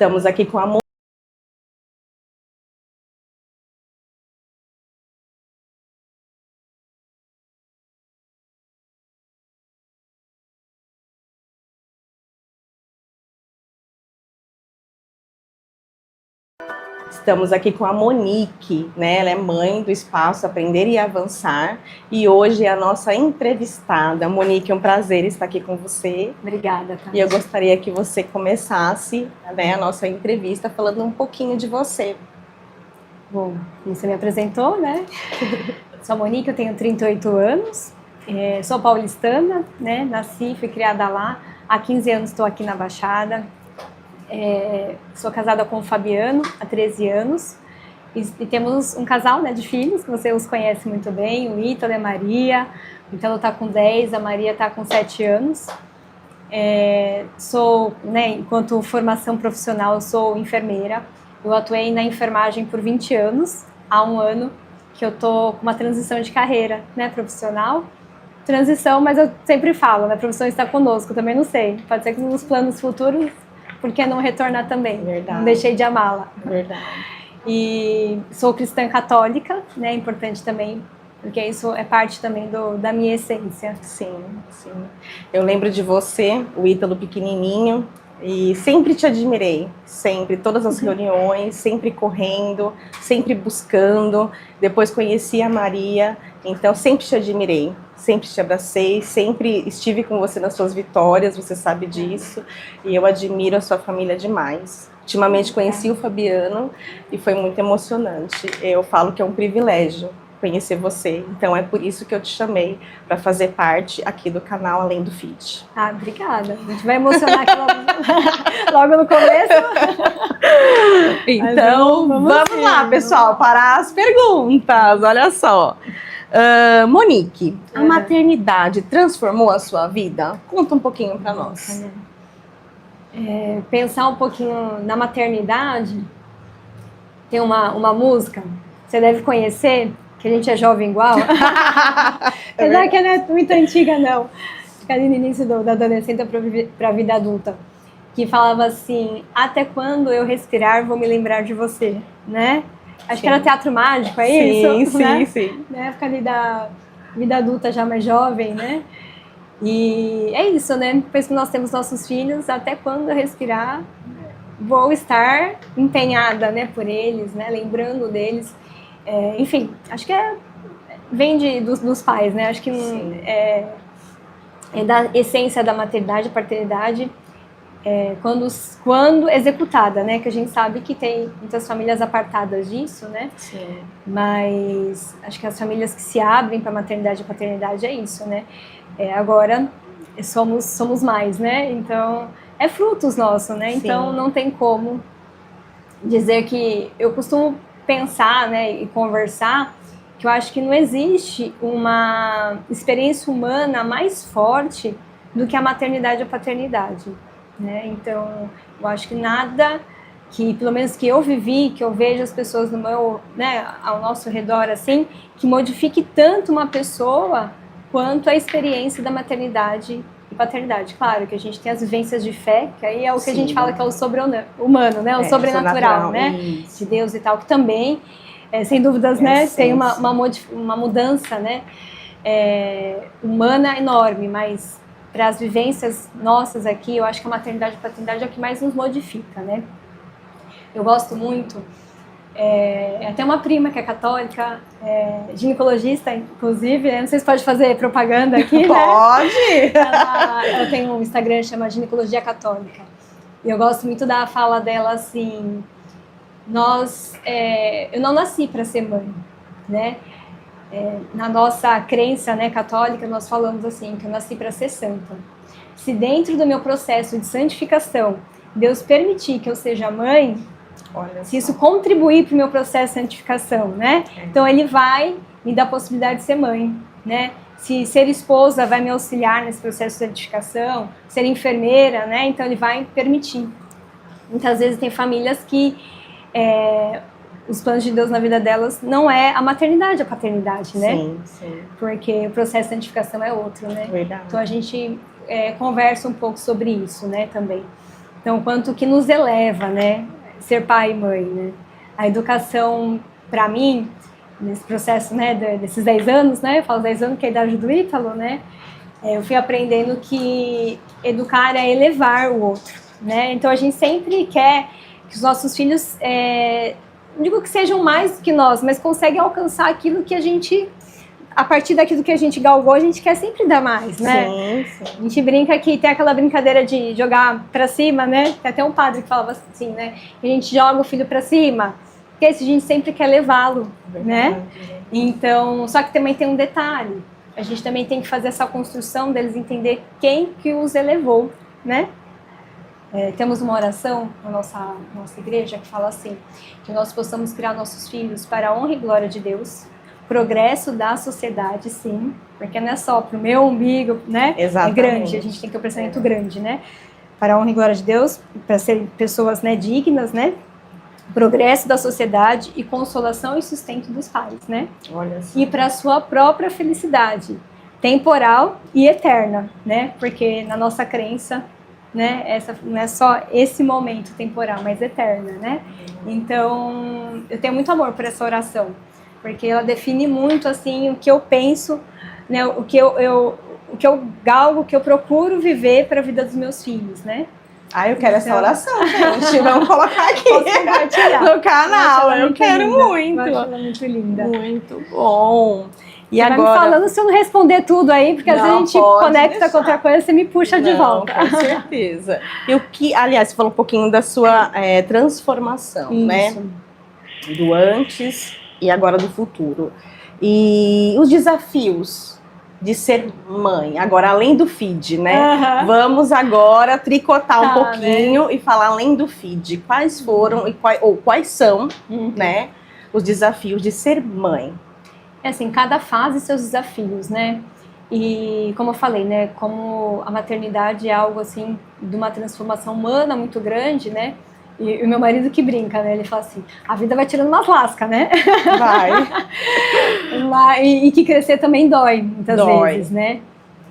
Estamos aqui com a Estamos aqui com a Monique, né? Ela é mãe do Espaço Aprender e Avançar e hoje é a nossa entrevistada. Monique, é um prazer estar aqui com você. Obrigada, Tati. E eu gostaria que você começasse, né, a nossa entrevista falando um pouquinho de você. Bom, você me apresentou, né? Sou a Monique, eu tenho 38 anos, sou paulistana, né? Nasci, fui criada lá. Há 15 anos estou aqui na Baixada. Sou casada com o Fabiano há 13 anos e temos um casal, né, de filhos que você os conhece muito bem, o Ítalo e a Maria. O Ítalo está com 10, a Maria está com 7 anos. Sou, né, enquanto formação profissional, eu sou enfermeira. Eu atuei na enfermagem por 20 anos, há um ano que eu estou com uma transição de carreira, né, profissional. Transição, mas eu sempre falo, né, a profissão está conosco, também não sei. Pode ser que nos planos futuros, por que não retornar também? Verdade. Não deixei de amá-la. Verdade. E sou cristã católica, né? Importante também, porque isso é parte também da minha essência. Sim, sim. Eu lembro de você, o Ítalo pequenininho, e sempre te admirei, sempre, todas as reuniões, sempre correndo, sempre buscando. Depois conheci a Maria, então sempre te admirei, sempre te abracei, sempre estive com você nas suas vitórias, você sabe disso, e eu admiro a sua família demais. Ultimamente conheci o Fabiano e foi muito emocionante. Eu falo que é um privilégio conhecer você, então é por isso que eu te chamei para fazer parte aqui do canal Além do Fit. Ah, obrigada. A gente vai emocionar aqui logo no começo. Então, vamos lá, pessoal, para as perguntas. Olha só. Monique, a maternidade transformou a sua vida? Conta um pouquinho para nós. Pensar um pouquinho na maternidade, tem uma música, você deve conhecer, que a gente é jovem igual. Apesar que não é muito antiga, não. Fica ali no início da adolescência para a vida adulta. Que falava assim, até quando eu respirar vou me lembrar de você, né? Acho que era Teatro Mágico, é isso? Sim, né? sim. Na época ali da vida adulta, já mais jovem, né? E é isso, né? Depois que nós temos nossos filhos, até quando eu respirar, vou estar empenhada, né, por eles, né? Lembrando deles. Enfim, acho que vem dos pais, né? Acho que é da essência da maternidade, paternidade, quando executada, né? Que a gente sabe que tem muitas famílias apartadas disso, né? Sim. Mas acho que as famílias que se abrem para maternidade e paternidade é isso, né? Agora somos mais, né? Então é frutos nossos, né? Sim. Então não tem como dizer que eu costumo pensar, né, e conversar que eu acho que não existe uma experiência humana mais forte do que a maternidade e a paternidade, né? Então eu acho que nada que, pelo menos que eu vivi, que eu vejo as pessoas né, ao nosso redor assim, que modifique tanto uma pessoa quanto a experiência da maternidade e paternidade. Claro que a gente tem as vivências de fé, que aí é o que a gente fala que é o sobre-humano, né? O sobrenatural, né? Isso. De Deus e tal, que também, sem dúvidas, né? Tem uma mudança, né? Humana enorme, mas para as vivências nossas aqui, eu acho que a maternidade e a paternidade é o que mais nos modifica, né? Eu gosto muito. Até uma prima que é católica, ginecologista, inclusive, né? Não sei se pode fazer propaganda aqui, Pode! Né? Ela tem um Instagram que chama Ginecologia Católica. E eu gosto muito da fala dela assim, eu não nasci para ser mãe, né? Na nossa crença, né, católica, nós falamos assim, que eu nasci para ser santa. Se dentro do meu processo de santificação, Deus permitir que eu seja mãe, se isso contribuir para o meu processo de santificação, né? Então ele vai me dar a possibilidade de ser mãe, né? Se ser esposa vai me auxiliar nesse processo de santificação, ser enfermeira, né? Então ele vai permitir. Muitas vezes tem famílias que os planos de Deus na vida delas não é a maternidade, a paternidade, né? Sim, sim. Porque o processo de santificação é outro, né? Verdade. Então a gente conversa um pouco sobre isso, né, também. Então, quanto que nos eleva, né? Ser pai e mãe, né? A educação, para mim, nesse processo, né, desses 10 anos, né? Eu falo 10 anos que é a idade do Ítalo, né? Eu fui aprendendo que educar é elevar o outro, né? Então, a gente sempre quer que os nossos filhos, não digo que sejam mais do que nós, mas conseguem alcançar aquilo que a gente, a partir daquilo que a gente galgou, a gente quer sempre dar mais, né? Sim, sim. A gente brinca que tem aquela brincadeira de jogar pra cima, né? Tem até um padre que falava assim, né? A gente joga o filho pra cima, porque a gente sempre quer levá-lo, né? Então, só que também tem um detalhe. A gente também tem que fazer essa construção deles entender quem que os elevou, né? Temos uma oração na nossa igreja que fala assim, que nós possamos criar nossos filhos para a honra e glória de Deus, progresso da sociedade, sim, porque não é só para o meu umbigo, né? Exatamente. É grande, a gente tem que ter um pensamento grande, né? Para a honra e glória de Deus, para serem pessoas, né, dignas, né? Progresso da sociedade e consolação e sustento dos pais, né? Olha assim. E para a sua própria felicidade, temporal e eterna, né? Porque na nossa crença, né, essa não é só esse momento temporal, mas eterna, né? Então, eu tenho muito amor por essa oração, porque ela define muito assim o que eu penso, né, o que eu galgo, o que eu procuro viver para a vida dos meus filhos, né? Eu quero essa oração, gente. Vamos colocar aqui no canal. Eu quero muito. Eu acho ela muito linda. Muito bom. E você agora... vai me falando se eu não responder tudo aí, porque às vezes a gente conecta com outra coisa, você me puxa de volta. Com certeza. E o que, aliás, você falou um pouquinho da sua transformação, né? Do antes e agora do futuro. E os desafios de ser mãe, agora além do feed, né? Vamos agora tricotar um pouquinho, né? E falar além do feed. Quais foram ou quais são, né, os desafios de ser mãe? Assim, cada fase seus desafios, né? E como eu falei, né, como a maternidade é algo assim de uma transformação humana muito grande, né? E o meu marido que brinca, né? Ele fala assim, a vida vai tirando umas lascas, né? Vai. E que crescer também dói, muitas vezes, né?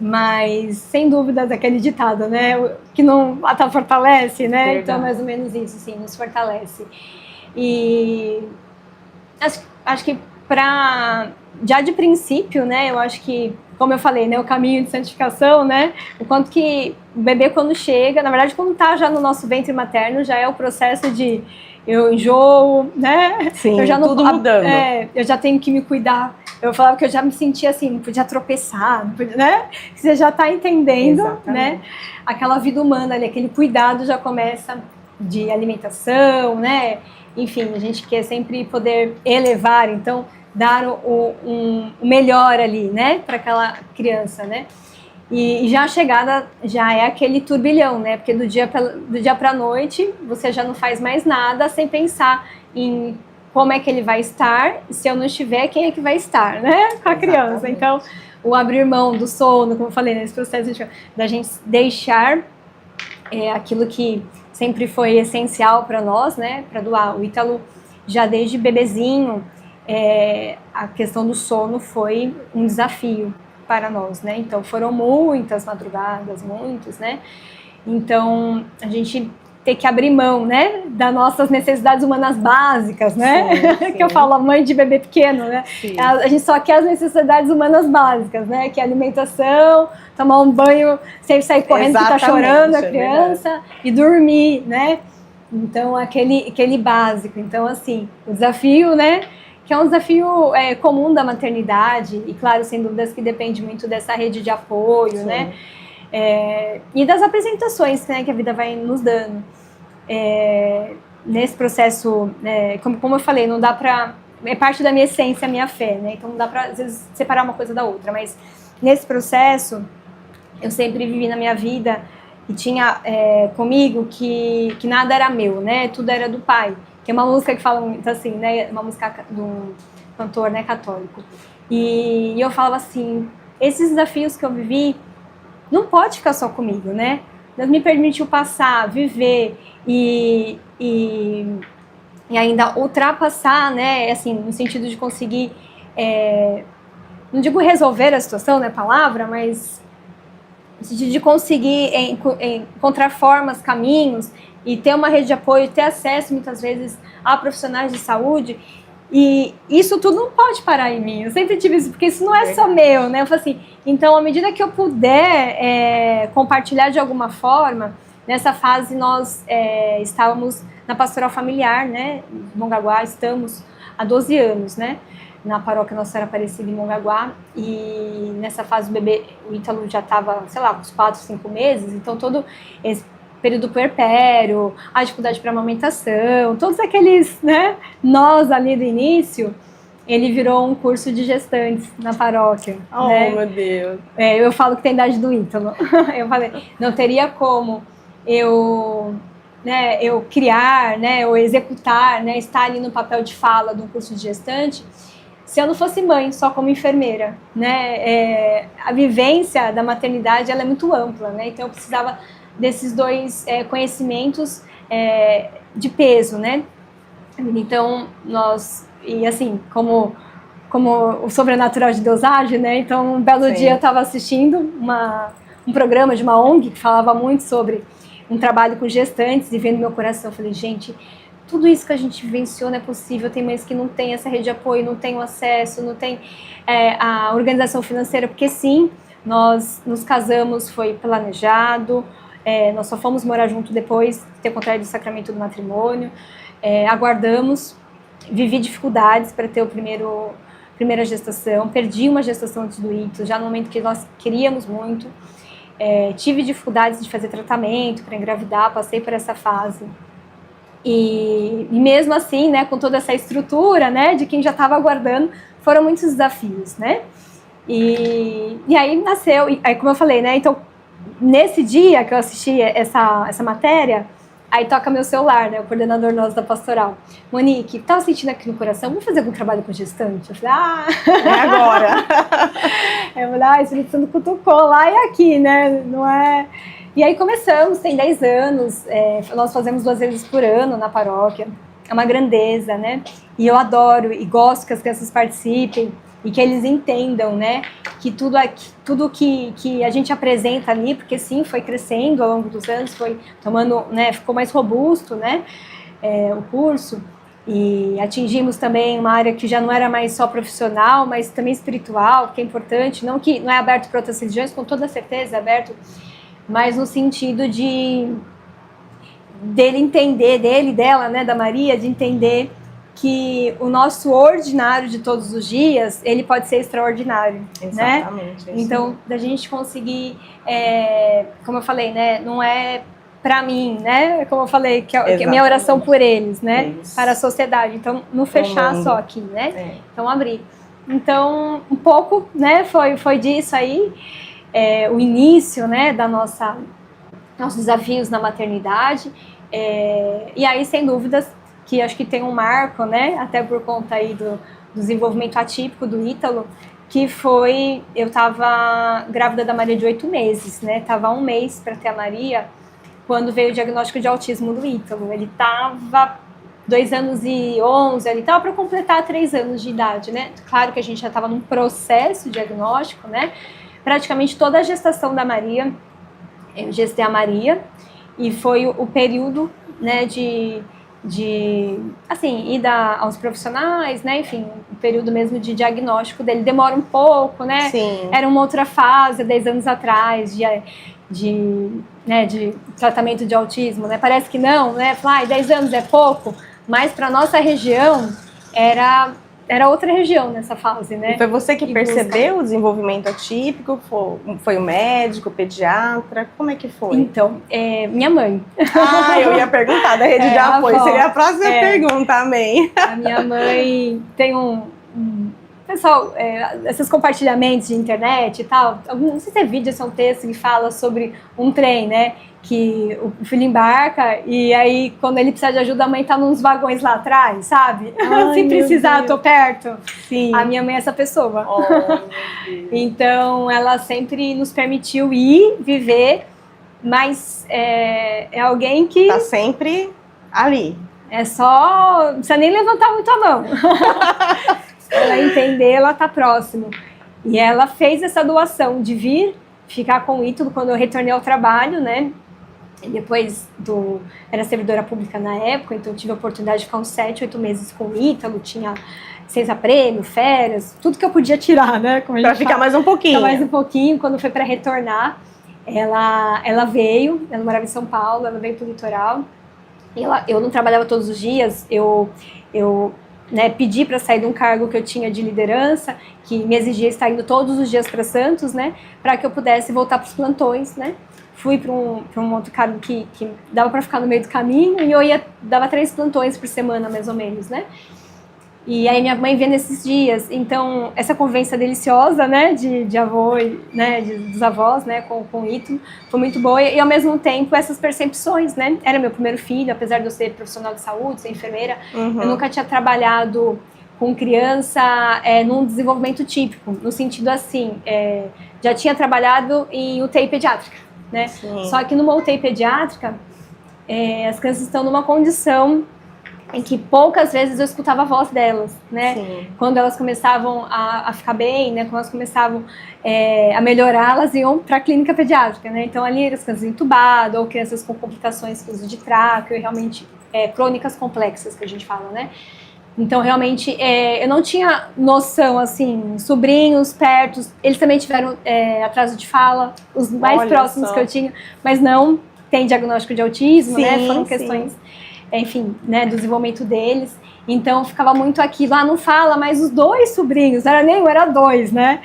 Mas, sem dúvida, daquele ditado, né? Que não até fortalece, né? Verdade. Então, mais ou menos isso, sim, nos fortalece. E acho que já de princípio, né? Eu acho que, como eu falei, né? O caminho de santificação, né? O quanto que o bebê, quando chega, na verdade, quando tá já no nosso ventre materno, já é o processo de eu enjoo, né? Sim, eu já tudo mudando. Eu já tenho que me cuidar. Eu falava que eu já me sentia assim, não podia tropeçar, não podia, né? Você já tá entendendo, né? Aquela vida humana ali, aquele cuidado já começa de alimentação, né? Enfim, a gente quer sempre poder elevar, então, dar o melhor ali, né? Para aquela criança, né? E já a chegada já é aquele turbilhão, né? Porque do dia para a noite você já não faz mais nada sem pensar em como é que ele vai estar, e se eu não estiver, quem é que vai estar, né? Com a criança. Então, o abrir mão do sono, como eu falei, nesse processo da gente deixar aquilo que sempre foi essencial para nós, né? Para doar. O Ítalo, já desde bebezinho, a questão do sono foi um desafio para nós, né? Então foram muitas madrugadas, né? Então a gente tem que abrir mão, né? Das nossas necessidades humanas básicas, né? Sim, sim. Que eu falo, a mãe de bebê pequeno, né? A gente só quer as necessidades humanas básicas, né? Que é alimentação, tomar um banho sem sair correndo que tá chorando a criança e dormir, né? Então aquele básico. Então assim, o desafio, né? Que é um desafio comum da maternidade, e claro, sem dúvidas que depende muito dessa rede de apoio, sim, né? E das apresentações, né, que a vida vai nos dando. Nesse processo, como eu falei, não dá pra... É parte da minha essência, a minha fé, né? Então não dá pra, às vezes, separar uma coisa da outra, mas nesse processo, eu sempre vivi na minha vida e tinha comigo que nada era meu, né? Tudo era do Pai. Que é uma música que fala muito assim, né? Uma música de um cantor, né, católico. E eu falava assim, esses desafios que eu vivi não pode ficar só comigo, né? Deus me permitiu passar, viver e ainda ultrapassar, né? Assim, no sentido de conseguir, não digo resolver a situação, né? Palavra, mas no sentido de conseguir encontrar formas, caminhos e ter uma rede de apoio, ter acesso muitas vezes a profissionais de saúde. E isso tudo não pode parar em mim. Eu sempre tive isso, porque isso não é só meu, né? Eu falo assim, então, à medida que eu puder compartilhar de alguma forma, nessa fase nós estávamos na pastoral familiar, né? Em Mongaguá, estamos há 12 anos, né? Na paróquia Nossa Senhora Aparecida em Mongaguá. E nessa fase o bebê, o Ítalo já estava, sei lá, uns 4, 5 meses, então todo esse período puerpério, a dificuldade para amamentação, todos aqueles, né, nós ali do início, ele virou um curso de gestantes na paróquia. Oh, né? Meu Deus. Eu falo que tem idade do Ítalo. Eu falei, não teria como eu criar, né, ou executar, né, estar ali no papel de fala de um curso de gestante, se eu não fosse mãe, só como enfermeira, né? A vivência da maternidade, ela é muito ampla, né? Então eu precisava desses dois conhecimentos de peso, né? Então, e assim, como o sobrenatural de Deus age, né? Então, um belo dia eu estava assistindo um programa de uma ONG que falava muito sobre um trabalho com gestantes e vendo meu coração, eu falei, gente, tudo isso que a gente vivenciou não é possível, tem mães que não têm essa rede de apoio, não têm o acesso, não tem a organização financeira, porque sim, nós nos casamos, foi planejado, nós só fomos morar junto depois de ter contraído o sacramento do matrimônio, aguardamos, vivi dificuldades para ter primeira gestação, perdi uma gestação antes do ictus, já no momento que nós queríamos muito, tive dificuldades de fazer tratamento para engravidar, passei por essa fase. E mesmo assim, né, com toda essa estrutura, né, de quem já estava aguardando, foram muitos desafios, né? E aí nasceu, aí como eu falei, né, então nesse dia que eu assisti essa matéria, aí toca meu celular, né, o coordenador nosso da pastoral. Monique, tá sentindo aqui no coração? Vamos fazer algum trabalho com gestante? Eu falei, é agora. Eu falei, Espírito Santo cutucou lá e aqui, né, não é... E aí começamos, tem 10 anos, nós fazemos 2 vezes por ano na paróquia, é uma grandeza, né? E eu adoro e gosto que as crianças participem e que eles entendam, né? Que tudo que a gente apresenta ali, porque sim, foi crescendo ao longo dos anos, foi tomando, né? Ficou mais robusto, né? O curso. E atingimos também uma área que já não era mais só profissional, mas também espiritual, que é importante, não é aberto para outras religiões, com toda certeza é aberto, mas no sentido dele entender, dela, né, da Maria, de entender que o nosso ordinário de todos os dias, ele pode ser extraordinário, Exatamente, né? Então, da gente conseguir, como eu falei, né, não é para mim, né, como eu falei, que é minha oração por eles, né, para a sociedade. Então, não fechar só aqui, né? Então, abrir. Então, um pouco, né, foi disso aí. O início, né, nossos desafios na maternidade, e aí, sem dúvidas, que acho que tem um marco, né, até por conta aí do desenvolvimento atípico do Ítalo, que foi, eu estava grávida da Maria de 8 meses, né, estava 1 mês para ter a Maria, quando veio o diagnóstico de autismo do Ítalo. Ele estava 2 anos e 11, ele estava para completar 3 anos de idade, né, claro que a gente já estava num processo diagnóstico, né, praticamente toda a gestação da Maria, eu gestei a Maria, e foi o período, né, de assim, ida aos profissionais, né, enfim, o período mesmo de diagnóstico dele demora um pouco, né, Sim. Era uma outra fase, 10 anos atrás, de tratamento de autismo, né, parece que não, né, 10 anos é pouco, mas para nossa região era outra região nessa fase, né? E foi você que percebeu o desenvolvimento atípico? Foi o médico, o pediatra? Como é que foi? Então, minha mãe. Eu ia perguntar da rede de apoio. Seria a próxima pergunta, amém. A minha mãe tem pessoal, esses compartilhamentos de internet e tal, não sei se é vídeo, se é um texto que fala sobre um trem, né? Que o filho embarca e aí, quando ele precisa de ajuda, a mãe tá nos vagões lá atrás, sabe? Se precisar, tô perto. Sim. A minha mãe é essa pessoa. Oh, meu Deus. Então, ela sempre nos permitiu ir, viver, mas é alguém que... Tá sempre ali. É só... Não precisa nem levantar muito a mão. Ela entender, ela tá próximo. E ela fez essa doação de vir ficar com o Ítalo quando eu retornei ao trabalho, né? Era servidora pública na época, então eu tive a oportunidade de ficar uns 7, 8 meses com o Ítalo, tinha licença-prêmio, férias, tudo que eu podia tirar, né? Pra ficar mais um pouquinho. Ficar mais um pouquinho. Quando foi para retornar, ela veio, ela morava em São Paulo, ela veio pro litoral. Eu não trabalhava todos os dias, eu pedi para sair de um cargo que eu tinha de liderança, que me exigia estar indo todos os dias para Santos, né? Para que eu pudesse voltar para os plantões, né? Fui para um outro cargo que dava para ficar no meio do caminho e eu dava 3 plantões por semana, mais ou menos, né? E aí minha mãe vinha nesses dias, então essa convivência deliciosa, né, de avô, né, dos avós, né, com o Ítalo, foi muito boa e ao mesmo tempo essas percepções, né, era meu primeiro filho, apesar de eu ser profissional de saúde, ser enfermeira, eu nunca tinha trabalhado com criança num desenvolvimento típico, no sentido assim, já tinha trabalhado em UTI pediátrica, né, só que numa UTI pediátrica, as crianças estão numa condição em que poucas vezes eu escutava a voz delas, né? Sim. Quando elas começavam a ficar bem, né? Quando elas começavam a melhorar, elas iam para a clínica pediátrica, né? Então ali as crianças entubadas ou crianças com complicações com uso de tráqueo e realmente crônicas complexas que a gente fala, né? Então realmente eu não tinha noção, assim, sobrinhos perto, eles também tiveram atraso de fala, os mais próximos que eu tinha, mas não tem diagnóstico de autismo, sim, né? Foram questões... enfim, né, do desenvolvimento deles, então ficava muito aquilo, não fala, mas os 2 sobrinhos, não era nem um, era 2, né,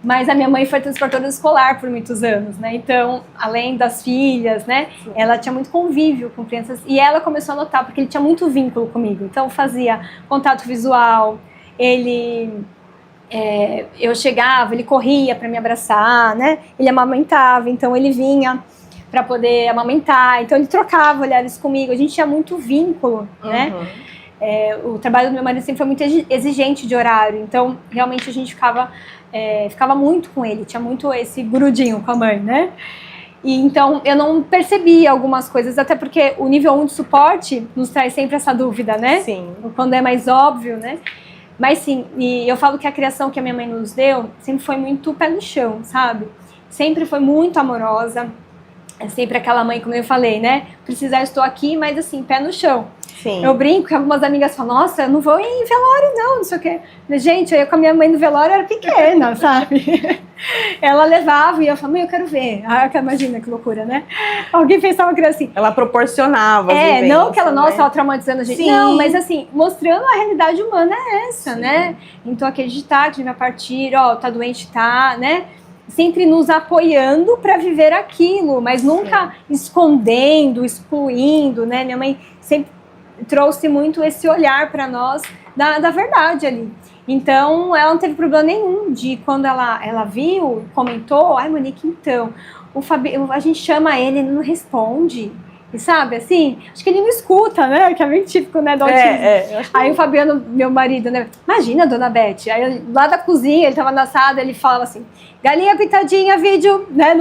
mas a minha mãe foi transportadora escolar por muitos anos, né, então, além das filhas, né, ela tinha muito convívio com crianças, e ela começou a notar, porque ele tinha muito vínculo comigo, então fazia contato visual, eu chegava, ele corria para me abraçar, né, ele amamentava, então ele vinha para poder amamentar, então ele trocava olhares comigo, a gente tinha muito vínculo, né? O trabalho do meu marido sempre foi muito exigente de horário, então realmente a gente ficava muito com ele, tinha muito esse grudinho com a mãe, né? E então eu não percebia algumas coisas, até porque o nível 1 de suporte nos traz sempre essa dúvida, né? Sim. Quando é mais óbvio, né? Mas sim, e eu falo que a criação que a minha mãe nos deu sempre foi muito pé no chão, sabe? Sempre foi muito amorosa. É sempre aquela mãe, como eu falei, né? Precisar, estou aqui, mas assim, pé no chão. Sim. Eu brinco que algumas amigas falam, nossa, eu não vou em velório não sei o quê. Gente, eu ia com a minha mãe no velório, eu era pequena, sabe? Ela levava e eu falava, mãe, eu quero ver. Imagina que loucura, né? Alguém fez uma criança assim. Ela proporcionava. Não que ela, nossa, ela traumatizando a gente. Sim. Não, mas assim, mostrando a realidade humana é essa, sim, né? Então acreditar que a gente vai partir, tá doente, tá, né? Sempre nos apoiando para viver aquilo, mas nunca escondendo, excluindo, né? Minha mãe sempre trouxe muito esse olhar para nós da verdade ali. Então, ela não teve problema nenhum de quando ela viu e comentou, Monique, então, a gente chama ele não responde. E sabe, assim, acho que ele não escuta, né? Que é bem típico, né, do autismo. Aí o Fabiano, meu marido, né? Imagina, dona Beth. Aí lá da cozinha, ele tava na sala, ele falava assim, galinha pintadinha, vídeo, né?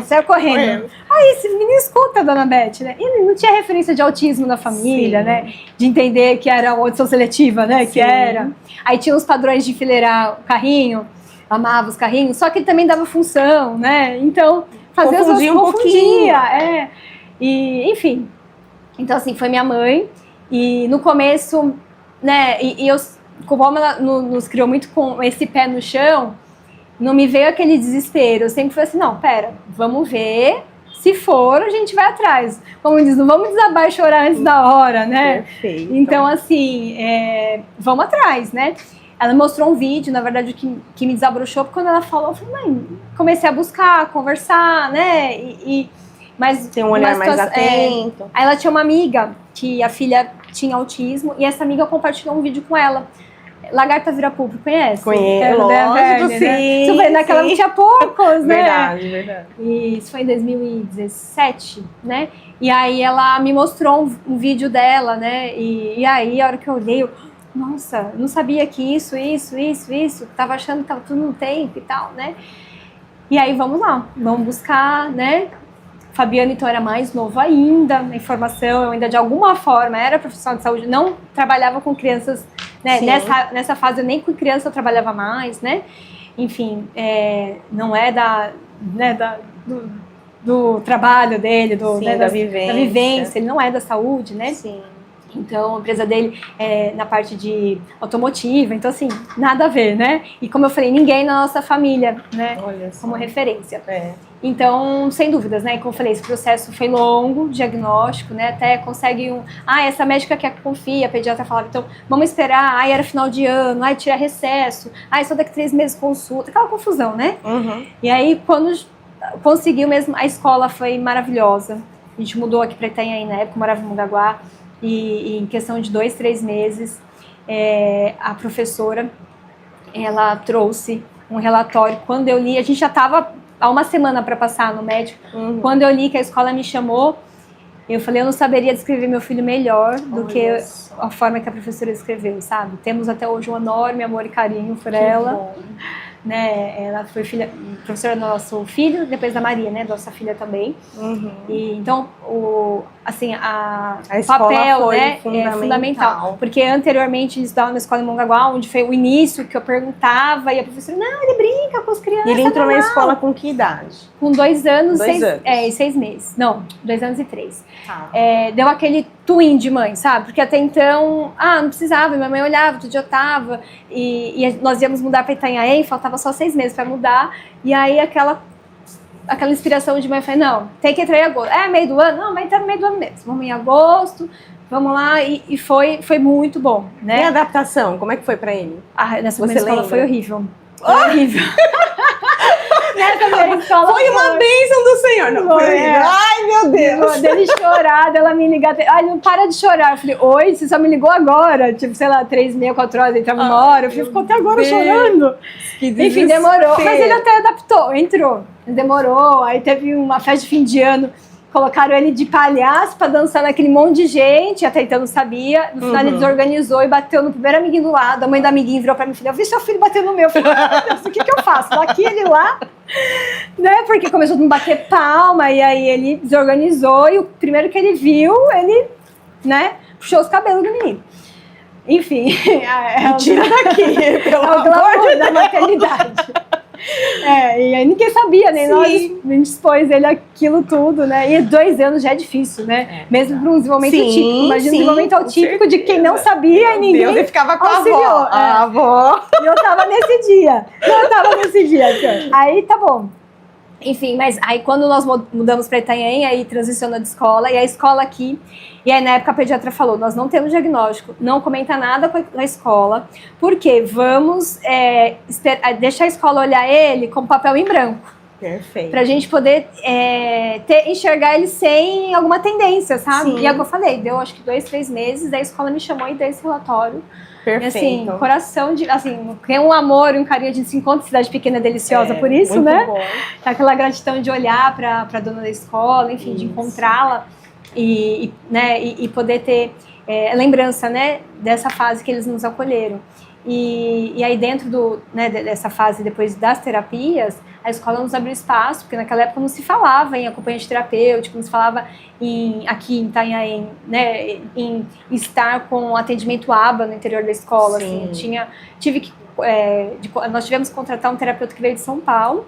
Saiu correndo. Aí esse menino escuta, dona Beth, né? E ele não tinha referência de autismo na família, sim, né? De entender que era audição seletiva, né? Sim. Que era. Aí tinha os padrões de enfileirar o carrinho, amava os carrinhos, só que ele também dava função, né? Então, fazia confundia um pouquinho. E, enfim, então assim, foi minha mãe, e no começo, né, como ela nos criou muito com esse pé no chão, não me veio aquele desespero, eu sempre falei assim, não, pera, vamos ver, se for, a gente vai atrás, como diz, não vamos desabar e chorar antes da hora, né? Perfeito. Então assim, vamos atrás, né? Ela mostrou um vídeo, na verdade, que me desabrochou, porque quando ela falou, eu falei, mãe, comecei a buscar, conversar, né, mas tem um olhar mais atento. Aí ela tinha uma amiga que a filha tinha autismo e essa amiga compartilhou um vídeo com ela. Lagarta Vira Público, conhece? Conheço, lógico, sim. Né? Naquela tinha poucos, né? Verdade. E isso foi em 2017, né? E aí ela me mostrou um vídeo dela, né? E aí, a hora que eu olhei, nossa, não sabia que isso. Tava achando que tava tudo no tempo e tal, né? E aí, vamos lá, vamos buscar, né? Fabiano, então, era mais novo ainda, na informação, eu ainda de alguma forma era profissional de saúde, não trabalhava com crianças, né? Nessa fase, nem com criança eu trabalhava mais, né? Enfim, não é né, do trabalho dele, Sim, né, da da vivência. vivência, ele não é da saúde, né? Sim. Então, a empresa dele é na parte de automotiva, então assim, nada a ver, né? E como eu falei, ninguém na nossa família, né, Olha só. como referência. É. Então, sem dúvidas, né? Como eu falei, esse processo foi longo, diagnóstico, né? Até consegue essa médica que confia, a pediatra falava, então, vamos esperar, era final de ano, tira recesso, só daqui 3 meses consulta, aquela confusão, né? Uhum. E aí, quando conseguiu mesmo, a escola foi maravilhosa. A gente mudou aqui para Itanhaém na época, morava em Mongaguá, e em questão de 2, 3 meses, a professora, ela trouxe um relatório. Quando eu li, a gente já estava há uma semana para passar no médico. Uhum. Quando eu li que a escola me chamou, eu falei, eu não saberia descrever meu filho melhor do que a forma que a professora descreveu, sabe? Temos até hoje um enorme amor e carinho por ela. Bom. Né? Ela foi professora do nosso filho, depois da Maria, né? Nossa filha também. Uhum. E, então, o escola papel, foi né, é fundamental. Porque anteriormente eles estavam na escola em Mongaguá, onde foi o início que eu perguntava, e a professora, não, ele brinca com as crianças. E ele entrou na escola com que idade? Com 2 anos, 2 anos. E 6 meses. Não, 2 anos e 3. Tá. Deu aquele twin de mãe, sabe? Porque até então, não precisava, minha mãe olhava, todo dia eu tava, e nós íamos mudar para Itanhaém, faltava só 6 meses para mudar, e aí aquela inspiração de mãe, eu falei, não, tem que entrar em agosto. Meio do ano? Não, vai entrar no meio do ano mesmo. Vamos em agosto, vamos lá, e foi muito bom, né? E a adaptação, como é que foi pra ele? Nessa primeira escola foi horrível. Foi horrível. Nessa primeira escola foi uma bênção do Senhor. Não, foi. Ai, meu Deus. Dele chorar, dela me ligar. Ele não para de chorar. Eu falei, oi, você só me ligou agora? Tipo, sei lá, 3, meia, 4 horas, entrava uma hora. Eu falei, ficou até agora chorando. Enfim, demorou. Mas ele até adaptou, entrou. Demorou. Aí teve uma festa de fim de ano. Colocaram ele de palhaço pra dançar naquele monte de gente, até então não sabia. No final ele desorganizou e bateu no primeiro amiguinho do lado. A mãe da amiguinha virou pra mim e falou, eu vi seu filho bater no meu. Eu falei, meu Deus, o que eu faço? Daqui ele lá? Né? Porque começou a me bater palma e aí ele desorganizou e o primeiro que ele viu, ele, né, puxou os cabelos do menino. Enfim, tira daqui, pelo amor da maternidade. E aí ninguém sabia, nem nós, a gente expôs ele aquilo tudo, né? E 2 anos já é difícil, né? Mesmo para um desenvolvimento típico. Imagina um desenvolvimento atípico de quem não sabia e ninguém Deus, ele ficava com auxiliou. A avó. E eu tava nesse dia. Aí tá bom. Enfim, mas aí quando nós mudamos para Itanhaém, aí transicionou de escola, e a escola aqui, e aí na época a pediatra falou, nós não temos diagnóstico, não comenta nada com a escola, porque vamos deixar a escola olhar ele com papel em branco. Perfeito. Pra gente poder enxergar ele sem alguma tendência, sabe? Sim. E é o que eu falei, deu acho que 2, 3 meses, daí a escola me chamou e deu esse relatório. Perfeito. E, assim, coração de, assim, tem um amor e um carinho, a gente se encontra em cidade pequena deliciosa por isso, muito né? Bom. Aquela gratidão de olhar para a dona da escola, enfim, de encontrá-la e poder ter lembrança, né, dessa fase que eles nos acolheram. E aí dentro dessa fase, depois das terapias, a escola nos abriu espaço, porque naquela época não se falava em acompanhante terapêutico, não se falava aqui em Itanhaém, né, em estar com atendimento ABA no interior da escola. Assim, nós tivemos que contratar um terapeuta que veio de São Paulo,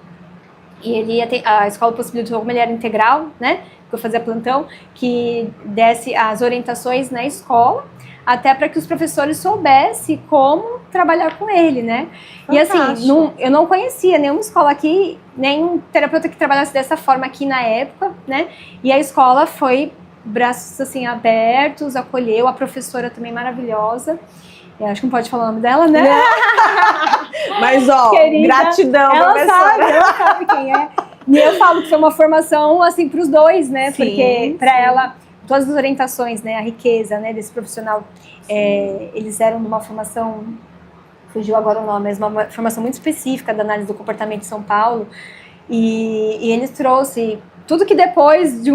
e a escola possibilitou, como ele era integral, né, que eu fazia plantão, que desse as orientações na escola, até para que os professores soubessem como trabalhar com ele, né? Fantástico. E assim, eu não conhecia nenhuma escola aqui, nenhum terapeuta que trabalhasse dessa forma aqui na época, né? E a escola foi braços assim abertos, acolheu, a professora também maravilhosa. Eu acho que não pode falar o nome dela, né? Mas querida, gratidão, ela sabe quem é. E eu falo que foi uma formação assim para os dois, né? Sim, porque para ela todas as orientações, né, a riqueza, né, desse profissional, eles eram de uma formação, fugiu agora o nome, mas uma formação muito específica da análise do comportamento de São Paulo, e eles trouxeram tudo que depois de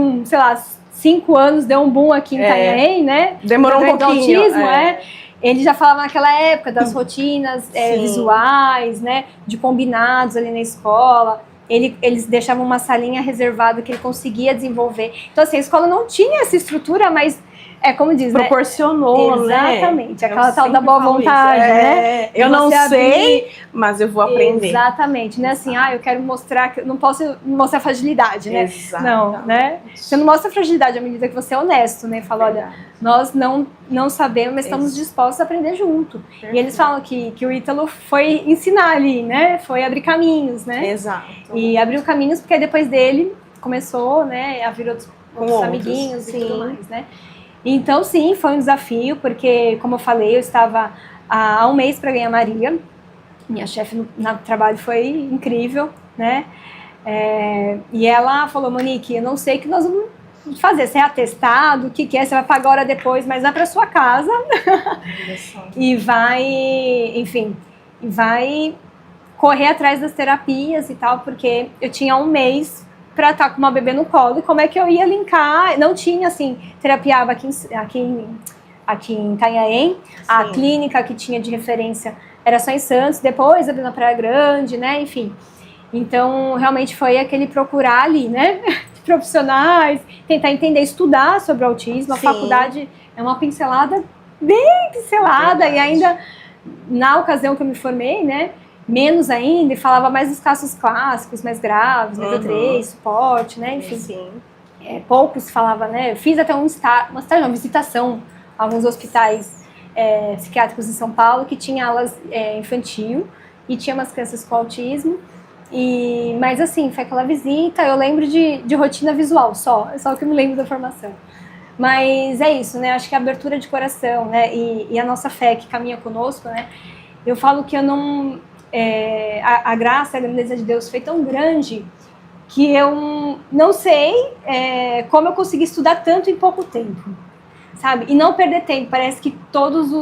5 anos deu um boom aqui em Itanhaém, né? Demorou um pouquinho. Autismo, Ele já falava naquela época das rotinas visuais, né, de combinados ali na escola. Eles deixavam uma salinha reservada que ele conseguia desenvolver. Então, assim, a escola não tinha essa estrutura, mas como diz, proporcionou, né? Exatamente, né? aquela tal da boa vontade, né? Eu não sei, mas eu vou aprender. Exatamente, né? Assim, eu quero mostrar que não posso mostrar fragilidade, né? Exatamente. Não, né? Você não mostra fragilidade à medida que você é honesto, né? Fala, olha, nós não sabemos, mas estamos dispostos a aprender junto. Perfeito. E eles falam que o Ítalo foi ensinar ali, né? Foi abrir caminhos, né? Exato. E abriu caminhos porque depois dele começou, né? A vir outros amiguinhos e tudo mais, né? Então, sim, foi um desafio, porque, como eu falei, eu estava há um mês para ganhar Maria. Minha chefe no trabalho foi incrível, né? E ela falou, Monique, eu não sei o que nós vamos fazer, se é atestado, o que é, você vai pagar hora depois, mas vai para sua casa e vai, enfim, vai correr atrás das terapias e tal, porque eu tinha um mês para estar com uma bebê no colo, e como é que eu ia linkar? Não tinha, assim, terapia ABA aqui em Itanhaém, a clínica que tinha de referência era só em Santos, depois abriu na Praia Grande, né, enfim. Então, realmente foi aquele procurar ali, né, profissionais, tentar entender, estudar sobre o autismo. A faculdade é uma pincelada, bem pincelada, e ainda, na ocasião que eu me formei, né, menos ainda, e falava mais dos casos clássicos, mais graves, nível 3, suporte, né, enfim. Poucos falava, né, eu fiz até uma visitação a alguns hospitais psiquiátricos em São Paulo, que tinha aulas infantil, e tinha umas crianças com autismo, mas assim, foi aquela visita, eu lembro de rotina visual só que eu me lembro da formação. Mas é isso, né, acho que a abertura de coração, né, e a nossa fé que caminha conosco, né, eu falo que eu não... a graça, a grandeza de Deus foi tão grande que eu não sei como eu consegui estudar tanto em pouco tempo, sabe? E não perder tempo. Parece que todos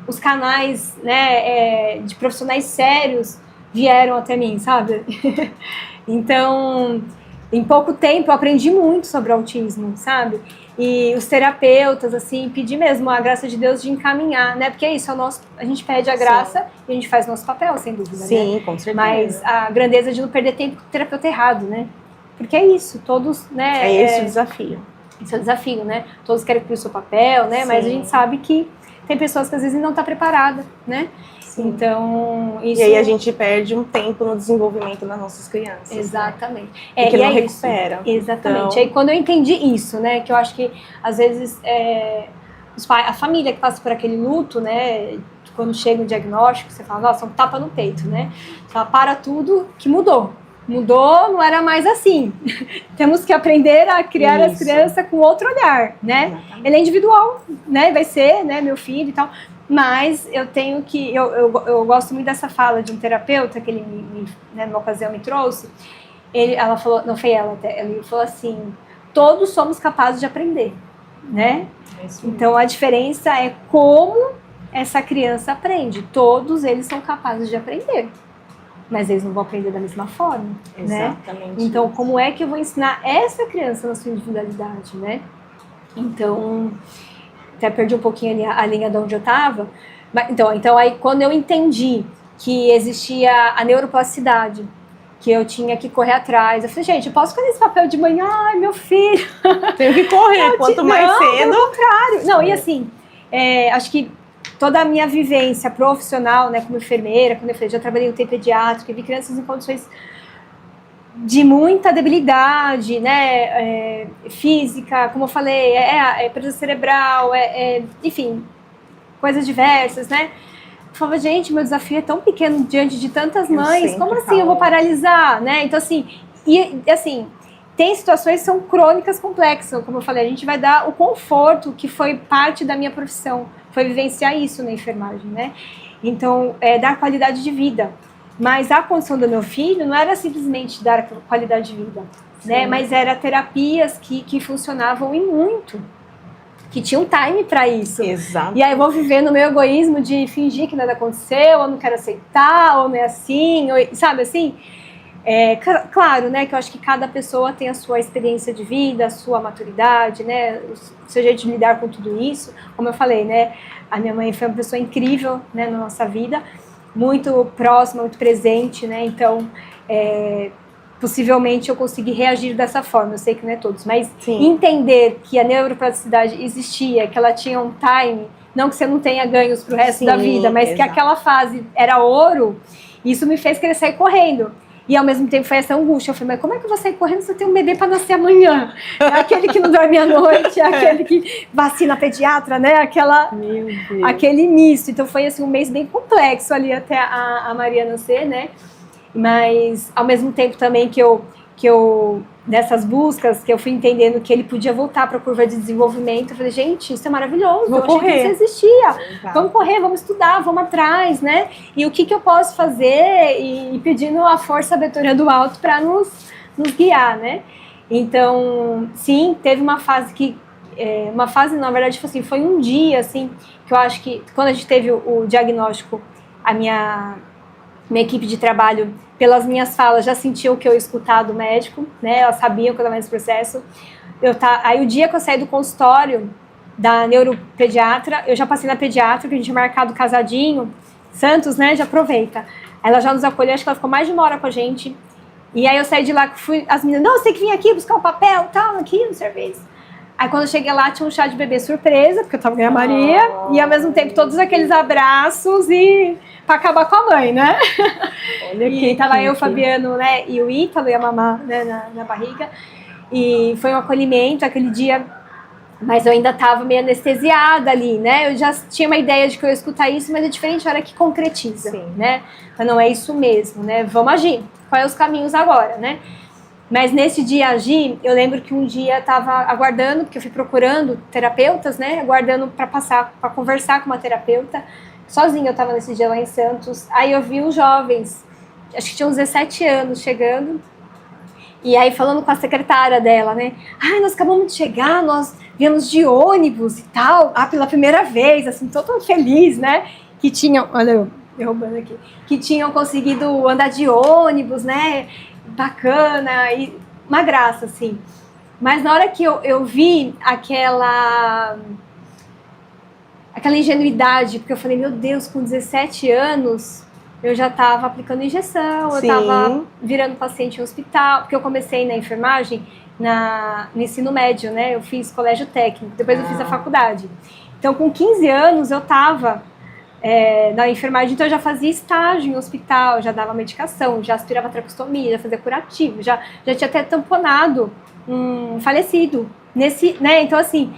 os canais, né, de profissionais sérios vieram até mim, sabe? Então, em pouco tempo eu aprendi muito sobre autismo, sabe? E os terapeutas, assim, pedir mesmo a graça de Deus de encaminhar, né? Porque é isso, a gente pede a graça e a gente faz nosso papel, sem dúvida, né? Sim, com certeza. Mas a grandeza de não perder tempo com o terapeuta errado, né? Porque é isso, todos, né? É esse o desafio. Esse é o desafio, né? Todos querem cumprir o seu papel, né? Sim. Mas a gente sabe que tem pessoas que às vezes não estão preparadas, né? Sim. Então, isso... E aí a gente perde um tempo no desenvolvimento das nossas crianças. Exatamente. Né? Porque não recupera. Exatamente. Então... Aí quando eu entendi isso, né? Que eu acho que às vezes a família que passa por aquele luto, né? Quando chega o diagnóstico, você fala, nossa, um tapa no peito, né? Você fala, para tudo que mudou. Mudou, não era mais assim. Temos que aprender a criar as crianças com outro olhar, né? Exatamente. Ele é individual, né? Vai ser, né? Meu filho e tal. Mas eu tenho que... Eu gosto muito dessa fala de um terapeuta que ele, né, numa ocasião, me trouxe. Ela falou... Não foi ela até. Ele falou assim... Todos somos capazes de aprender, né? Então, a diferença é como essa criança aprende. Todos eles são capazes de aprender. Mas eles não vão aprender da mesma forma, exatamente, né? Então, como é que eu vou ensinar essa criança na sua individualidade, né? Então, até perdi um pouquinho a linha de onde eu estava. Então, aí quando eu entendi que existia a neuroplasticidade, que eu tinha que correr atrás, eu falei, gente, eu posso fazer esse papel de mãe? Ai, meu filho... Tenho que correr, quanto mais cedo... Pelo contrário. Não, e assim, acho que toda a minha vivência profissional, né, como enfermeira, quando eu falei, já trabalhei no UTI pediátrico, vi crianças em condições de muita debilidade, né, física, como eu falei, presa cerebral, enfim, coisas diversas, né. Eu falava, gente, meu desafio é tão pequeno diante de tantas mães, como assim eu vou paralisar, né? Então, assim, tem situações que são crônicas complexas, como eu falei, a gente vai dar o conforto que foi parte da minha profissão, foi vivenciar isso na enfermagem, né? Então, dar qualidade de vida. Mas a condição do meu filho não era simplesmente dar qualidade de vida, né? Mas era terapias que funcionavam e muito, que tinha um time para isso. Exato. E aí eu vou viver no meu egoísmo de fingir que nada aconteceu, ou não quero aceitar, ou não é assim, ou, sabe assim? Claro, né, que eu acho que cada pessoa tem a sua experiência de vida, a sua maturidade, né, o seu jeito de lidar com tudo isso. Como eu falei, né, a minha mãe foi uma pessoa incrível, né, na nossa vida, muito próxima, muito presente, né, então possivelmente eu consegui reagir dessa forma. Eu sei que não é todos, mas Sim. entender que a neuroplasticidade existia, que ela tinha um time, não que você não tenha ganhos pro resto da vida, mas que aquela fase era ouro, isso me fez querer sair correndo. E ao mesmo tempo foi essa angústia. Eu falei, mas como é que eu vou sair correndo se eu tenho um bebê para nascer amanhã? É aquele que não dorme à noite, é aquele que vacina pediatra, né? Aquele misto. Então foi assim, um mês bem complexo ali até a Maria nascer, né? Mas ao mesmo tempo também que eu nessas buscas, que eu fui entendendo que ele podia voltar para a curva de desenvolvimento, eu falei, gente, isso é maravilhoso, vou correr. Achei que isso existia. Vamos correr, vamos estudar, vamos atrás, né? E o que eu posso fazer? E pedindo a força sabedoria do alto para nos guiar, né? Então, sim, teve uma fase na verdade, assim, foi um dia, assim, que eu acho que quando a gente teve o diagnóstico, a minha equipe de trabalho, pelas minhas falas, já sentiu que eu ia escutar do médico, né? Elas sabiam que eu estava nesse processo. Aí o dia que eu saí do consultório da neuropediatra, eu já passei na pediatra, que a gente tinha marcado casadinho, Santos, né? Já aproveita. Ela já nos acolheu, acho que ela ficou mais de uma hora com a gente. E aí eu saí de lá, as meninas, não, você tem que vir aqui buscar o papel, tal, aqui no serviço. Aí quando eu cheguei lá, tinha um chá de bebê surpresa, porque eu tava com a Maria, e ao mesmo tempo todos aqueles abraços e para acabar com a mãe, né? Olha e tava eu, o Fabiano, né, e o Ítalo e a mamá, né, na barriga. E foi um acolhimento aquele dia, mas eu ainda tava meio anestesiada ali, né? Eu já tinha uma ideia de que eu ia escutar isso, mas é diferente a hora que concretiza, né? Então não é isso mesmo, né? Vamos agir. Quais os caminhos agora, né? Mas nesse dia agir, eu lembro que um dia estava aguardando, porque eu fui procurando terapeutas, né? Aguardando para conversar com uma terapeuta. Sozinha eu estava nesse dia lá em Santos. Aí eu vi os jovens, acho que tinham uns 17 anos, chegando. E aí falando com a secretária dela, né? Ai, nós acabamos de chegar, nós viemos de ônibus e tal. Pela primeira vez, assim, tô tão feliz, né? Que tinham, olha eu derrubando aqui, que tinham conseguido andar de ônibus, né? Bacana, e uma graça, assim. Mas na hora que eu vi aquela ingenuidade, porque eu falei, meu Deus, com 17 anos, eu já estava aplicando injeção, eu estava virando paciente em hospital, porque eu comecei na enfermagem no ensino médio, né? Eu fiz colégio técnico, depois eu fiz a faculdade. Então, com 15 anos, eu estava na enfermagem, então eu já fazia estágio em hospital, já dava medicação, já aspirava traqueostomia, já fazia curativo, já tinha até tamponado um falecido. Né? Então, assim,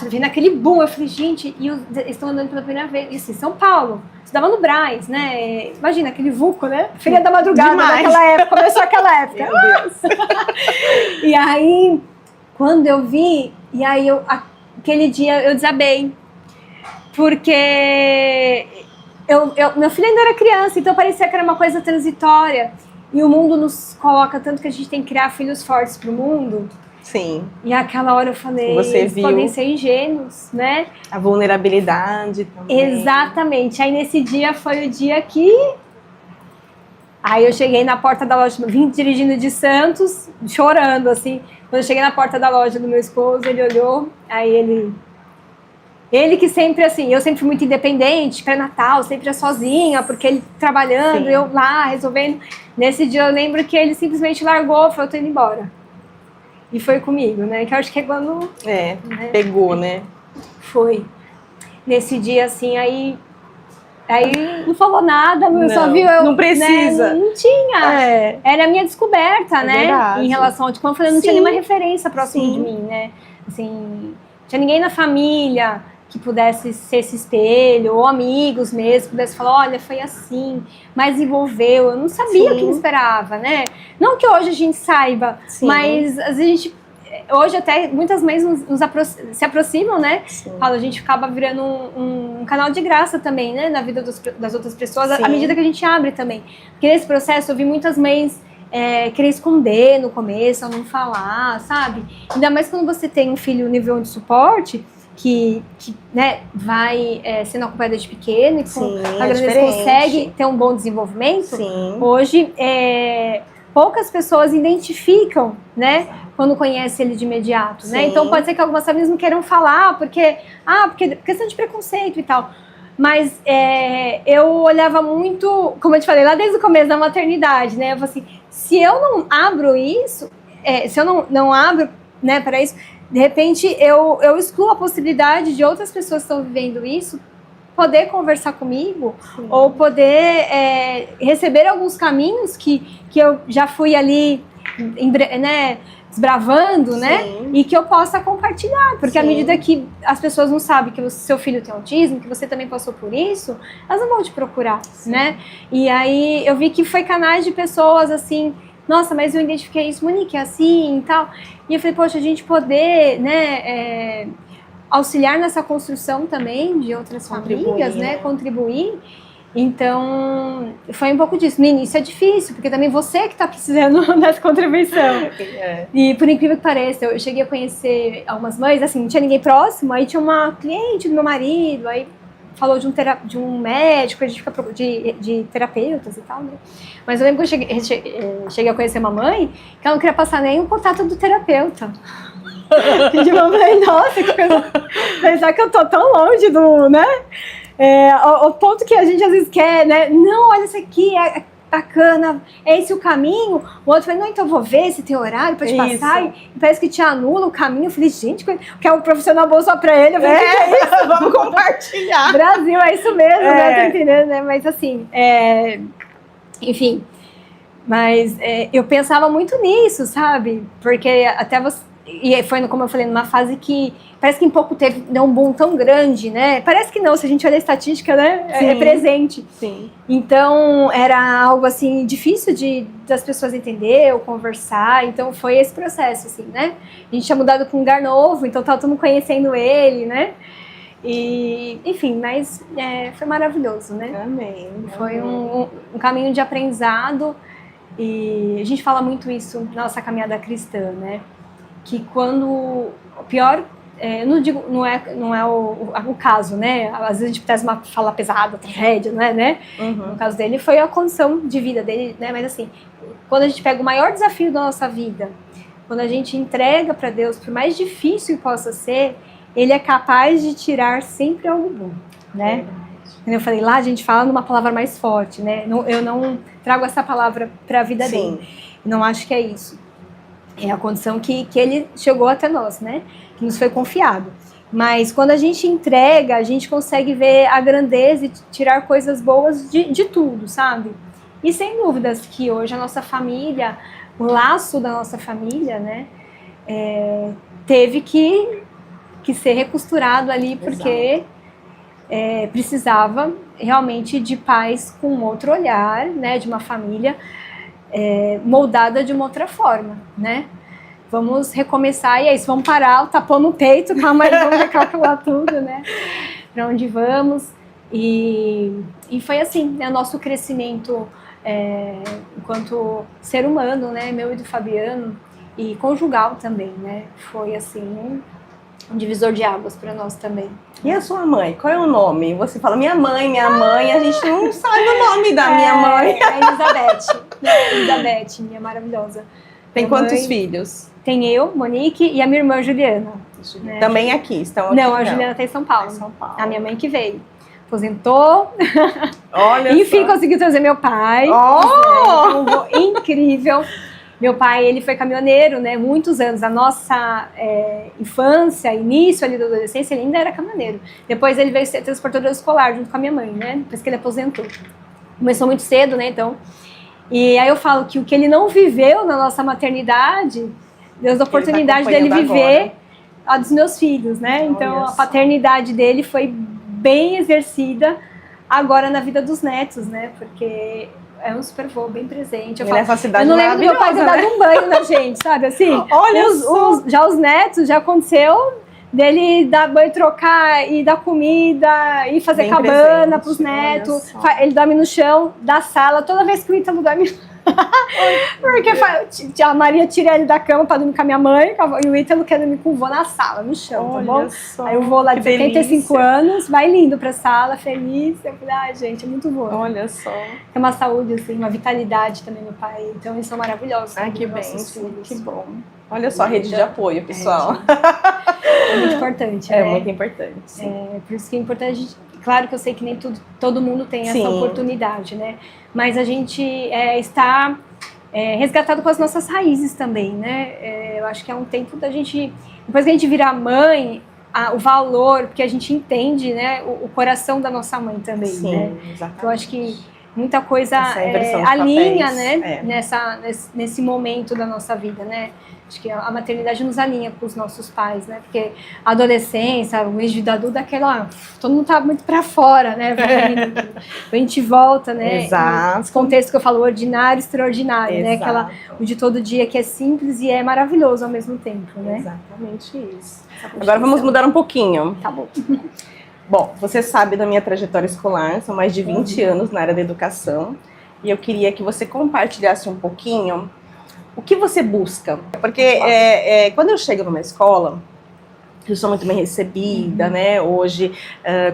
vendo aquele boom, eu falei, gente, eles estão andando pela primeira vez, e assim, São Paulo, estudava no Brás, né? Imagina, aquele vulco, né? Feria da madrugada naquela época, começou aquela época. Meu Deus! E aí, quando eu vi, aquele dia eu desabei, porque meu filho ainda era criança, então parecia que era uma coisa transitória. E o mundo nos coloca tanto que a gente tem que criar filhos fortes para o mundo. Sim. E aquela hora eu falei, eles podem ser ingênuos, né? A vulnerabilidade também. Exatamente. Aí nesse dia foi o dia que... Aí eu cheguei na porta da loja, vim dirigindo de Santos, chorando, assim. Quando eu cheguei na porta da loja do meu esposo, ele olhou, aí ele que sempre, assim, eu sempre fui muito independente, pré-natal, sempre ia sozinha, porque ele trabalhando, eu lá, resolvendo. Nesse dia eu lembro que ele simplesmente largou, falou, eu tô indo embora. E foi comigo, né? Que eu acho que é quando... né? Pegou, né? Foi. Nesse dia, assim, aí não falou nada, só viu eu... Não precisa. Né? Não tinha. Era a minha descoberta, né? Verdade. Em relação a... Como eu falei, não tinha nenhuma referência próxima de mim, né? Assim, não tinha ninguém na família que pudesse ser esse espelho, ou amigos mesmo, que pudesse falar, olha, foi assim, mas envolveu, eu não sabia o que me esperava, né? Não que hoje a gente saiba, mas a gente, hoje até muitas mães se aproximam, né? Fala, a gente acaba virando um canal de graça também, né? Na vida das outras pessoas, à medida que a gente abre também. Porque nesse processo eu vi muitas mães querer esconder no começo, não falar, sabe? Ainda mais quando você tem um filho nível de suporte, que né, vai sendo acompanhada de pequeno e a gravidez consegue ter um bom desenvolvimento. Hoje, poucas pessoas identificam, né, quando conhecem ele de imediato, né? Então pode ser que algumas famílias não queiram falar porque questão de preconceito e tal. Mas eu olhava muito, como eu te falei, lá desde o começo da maternidade, né? Eu falei assim, se eu não abro isso, se eu não abro, né, para isso, de repente eu excluo a possibilidade de outras pessoas que estão vivendo isso poder conversar comigo, sim, ou poder receber alguns caminhos que eu já fui ali, né, desbravando, sim, né, e que eu possa compartilhar, porque sim, à medida que as pessoas não sabem que o seu filho tem autismo, que você também passou por isso, elas não vão te procurar, sim, né, e aí eu vi que foi canais de pessoas assim, nossa, mas eu identifiquei isso, Monique, é assim e tal, e eu falei, poxa, a gente poder, né, auxiliar nessa construção também de outras famílias, né, contribuir. Então, foi um pouco disso. No início é difícil, porque também você que está precisando dessa contribuição. E por incrível que pareça, eu cheguei a conhecer algumas mães, assim, não tinha ninguém próximo, aí tinha uma cliente do meu marido, aí falou de um médico, a gente fica de terapeutas e tal, né? Mas eu lembro que eu cheguei a conhecer uma mãe que ela não queria passar nem o contato do terapeuta. E de uma vez, nossa, que coisa, pensar que eu tô tão longe do, né? O ponto que a gente às vezes quer, né? Não, olha isso aqui, é bacana, é esse o caminho. O outro fala, não, então eu vou ver se tem horário pra te passar. E parece que te anula o caminho. Eu falei, gente, que é um profissional bom só pra ele. Eu falei, que é isso? Vamos compartilhar. Brasil, é isso mesmo, né? Tô entendendo, né? Mas assim, enfim. Mas eu pensava muito nisso, sabe? Porque até você... E foi, como eu falei, numa fase que parece que em pouco teve um boom tão grande, né? Parece que não, se a gente olha a estatística, né? É presente. Sim. Então, era algo, assim, difícil das pessoas entender ou conversar. Então, foi esse processo, assim, né? A gente tinha mudado para um lugar novo, então tava todo mundo conhecendo ele, né? E, enfim, mas foi maravilhoso, né? Amém. Foi um caminho de aprendizado. E a gente fala muito isso na nossa caminhada cristã, né? Que quando o pior, eu não digo, não é o caso, né? Às vezes a gente traz uma fala pesada, tragédia, não é, né? Uhum. No caso dele foi a condição de vida dele, né? Mas assim, quando a gente pega o maior desafio da nossa vida, quando a gente entrega para Deus, por mais difícil que possa ser, Ele é capaz de tirar sempre algo bom, né? Como eu falei lá, a gente fala numa palavra mais forte, né? Eu não trago essa palavra para a vida dele. Não acho que é isso. É a condição que ele chegou até nós, né? Que nos foi confiado. Mas quando a gente entrega, a gente consegue ver a grandeza e tirar coisas boas de tudo, sabe? E sem dúvidas que hoje a nossa família, o laço da nossa família, né? Teve que ser recosturado ali, porque precisava realmente de pais com outro olhar, né? De uma família moldada de uma outra forma, né? Vamos recomeçar e é isso, vamos parar o tapão no peito, calma aí, vamos recalcular tudo, né? Para onde vamos. E foi assim, né? O nosso crescimento enquanto ser humano, né? Meu e do Fabiano, e conjugal também, né? Foi assim, um divisor de águas para nós também. E a sua mãe? Qual é o nome? Você fala minha mãe, a gente não sabe o nome da minha mãe. É Elizabeth, né? Elizabeth, minha maravilhosa. Tem quantos filhos? Tem eu, Monique, e a minha irmã Juliana. Né? Também aqui, estão aqui? Não, a Juliana está em São Paulo. A minha mãe que veio. Aposentou. Olha enfim, conseguiu trazer meu pai. Incrível. Meu pai, ele foi caminhoneiro, né, muitos anos. A nossa infância, início ali da adolescência, ele ainda era caminhoneiro. Depois ele veio ser transportador escolar, junto com a minha mãe, né, depois que ele aposentou. Começou muito cedo, né, então... E aí eu falo que o que ele não viveu na nossa maternidade, Deus deu a oportunidade dele viver a dos meus filhos, né? Então a paternidade dele foi bem exercida agora na vida dos netos, né? Porque é um super vô bem presente. Eu não lembro do meu pai ter dado um banho na gente, sabe? Assim, olha, já os netos, já aconteceu dele dar banho, trocar e dar comida e fazer bem cabana para os netos. Ele dorme no chão da sala toda vez que o Ítalo dorme. Porque a Maria tira ele da cama para dormir com a minha mãe e o Ítalo quer dormir com o vô na sala, no chão, tá bom? Aí eu vou lá de 75 anos, vai lindo pra sala, feliz. Eu falei, gente, é muito bom. Olha só. Tem uma saúde, assim, uma vitalidade também, meu pai. Então eles são maravilhosos. Que bem, que bom. Olha só a rede de apoio, pessoal. É muito importante, né? É muito importante. Por isso que é importante a gente... Claro que eu sei que nem todo mundo tem essa oportunidade, né? Mas a gente está resgatado com as nossas raízes também, né? Eu acho que é um tempo da gente, depois que a gente virar mãe, o valor, porque a gente entende, né, o coração da nossa mãe também, Sim, né? exatamente. Então, eu acho que muita coisa de alinha, papéis, né, nesse momento da nossa vida, né? Acho que a maternidade nos alinha com os nossos pais, né? Porque a adolescência, o vida adulto, todo mundo tá muito para fora, né? A gente volta, né? Exato. Esse contexto que eu falo, ordinário, extraordinário, Exato. né? O de todo dia que é simples e é maravilhoso ao mesmo tempo, né? Exatamente isso. Agora vamos mudar um pouquinho. Tá bom. Bom, você sabe da minha trajetória escolar, são mais de 20 anos na área da educação, e eu queria que você compartilhasse um pouquinho o que você busca. Porque quando eu chego numa escola, eu sou muito bem recebida, né? Hoje,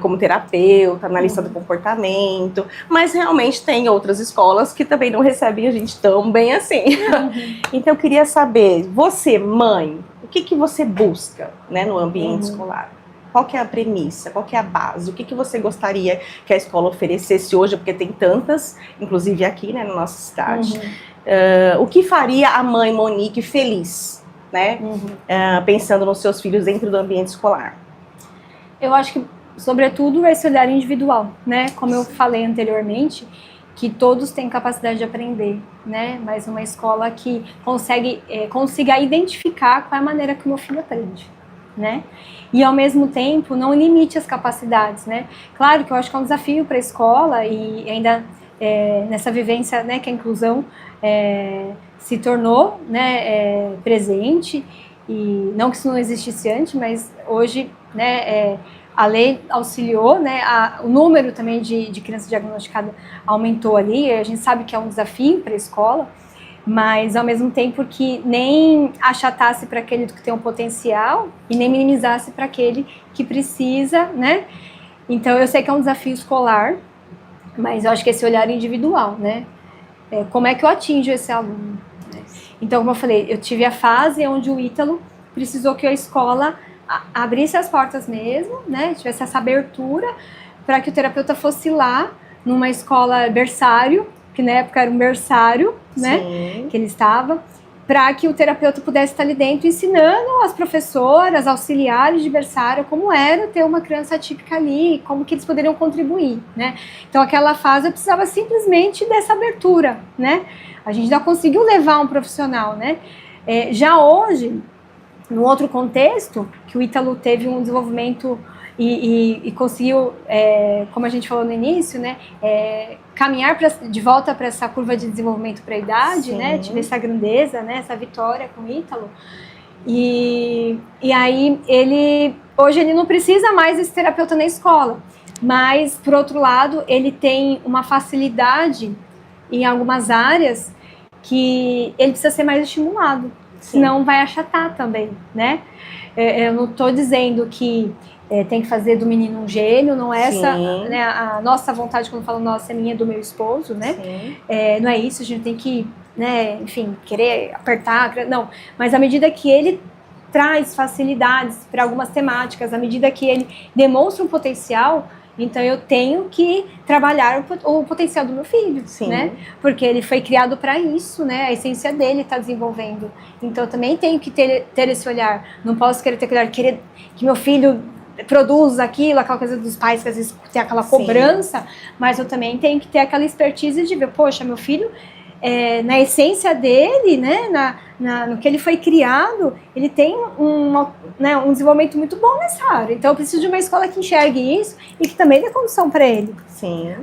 como terapeuta, analista do comportamento, mas realmente tem outras escolas que também não recebem a gente tão bem assim. Então, eu queria saber, você, mãe, o que você busca, né, no ambiente escolar? Qual que é a premissa? Qual que é a base? O que você gostaria que a escola oferecesse hoje? Porque tem tantas, inclusive aqui, né, na nossa cidade. O que faria a mãe Monique feliz, né? Pensando nos seus filhos dentro do ambiente escolar? Eu acho que, sobretudo, esse olhar individual, né? Como eu falei anteriormente, que todos têm capacidade de aprender, né? Mas uma escola que consiga identificar qual é a maneira que o meu filho aprende, né? E, ao mesmo tempo, não limite as capacidades, né? Claro que eu acho que é um desafio para a escola e ainda nessa vivência, né, que a inclusão se tornou, né, presente, e não que isso não existisse antes, mas hoje, né, a lei auxiliou, né, o número também de crianças diagnosticadas aumentou ali, a gente sabe que é um desafio para a escola, mas ao mesmo tempo que nem achatasse para aquele que tem um potencial e nem minimizasse para aquele que precisa, né? Então eu sei que é um desafio escolar, mas eu acho que esse olhar individual, né? Como é que eu atinjo esse aluno? Né? Então, como eu falei, eu tive a fase onde o Ítalo precisou que a escola abrisse as portas mesmo, né? Tivesse essa abertura para que o terapeuta fosse lá numa escola berçário, que na época era um berçário, né? Que ele estava, para que o terapeuta pudesse estar ali dentro ensinando as professoras, auxiliares de berçário, como era ter uma criança atípica ali, como que eles poderiam contribuir, né? Então, aquela fase eu precisava simplesmente dessa abertura, né? A gente já conseguiu levar um profissional, né? Já hoje, num outro contexto, que o Ítalo teve um desenvolvimento e conseguiu, como a gente falou no início, né, caminhar de volta para essa curva de desenvolvimento para a idade, né, tive essa grandeza, né, essa vitória com o Ítalo, e aí hoje ele não precisa mais desse terapeuta na escola, mas, por outro lado, ele tem uma facilidade em algumas áreas que ele precisa ser mais estimulado, senão vai achatar também, né? Eu não estou dizendo que tem que fazer do menino um gênio, não é essa, né, a nossa vontade, quando eu falo nossa, é minha, do meu esposo, né? Não é isso, a gente tem que, né, enfim, querer apertar, não. Mas à medida que ele traz facilidades para algumas temáticas, à medida que ele demonstra um potencial, então eu tenho que trabalhar o potencial do meu filho, né? Porque ele foi criado para isso, né? A essência dele está desenvolvendo. Então eu também tenho que ter esse olhar. Não posso querer que meu filho produza aquilo, aquela coisa dos pais que às vezes tem aquela cobrança, mas eu também tenho que ter aquela expertise de ver, poxa, meu filho, na essência dele, né, no que ele foi criado, ele tem um desenvolvimento muito bom nessa área. Então eu preciso de uma escola que enxergue isso e que também dê condição para ele.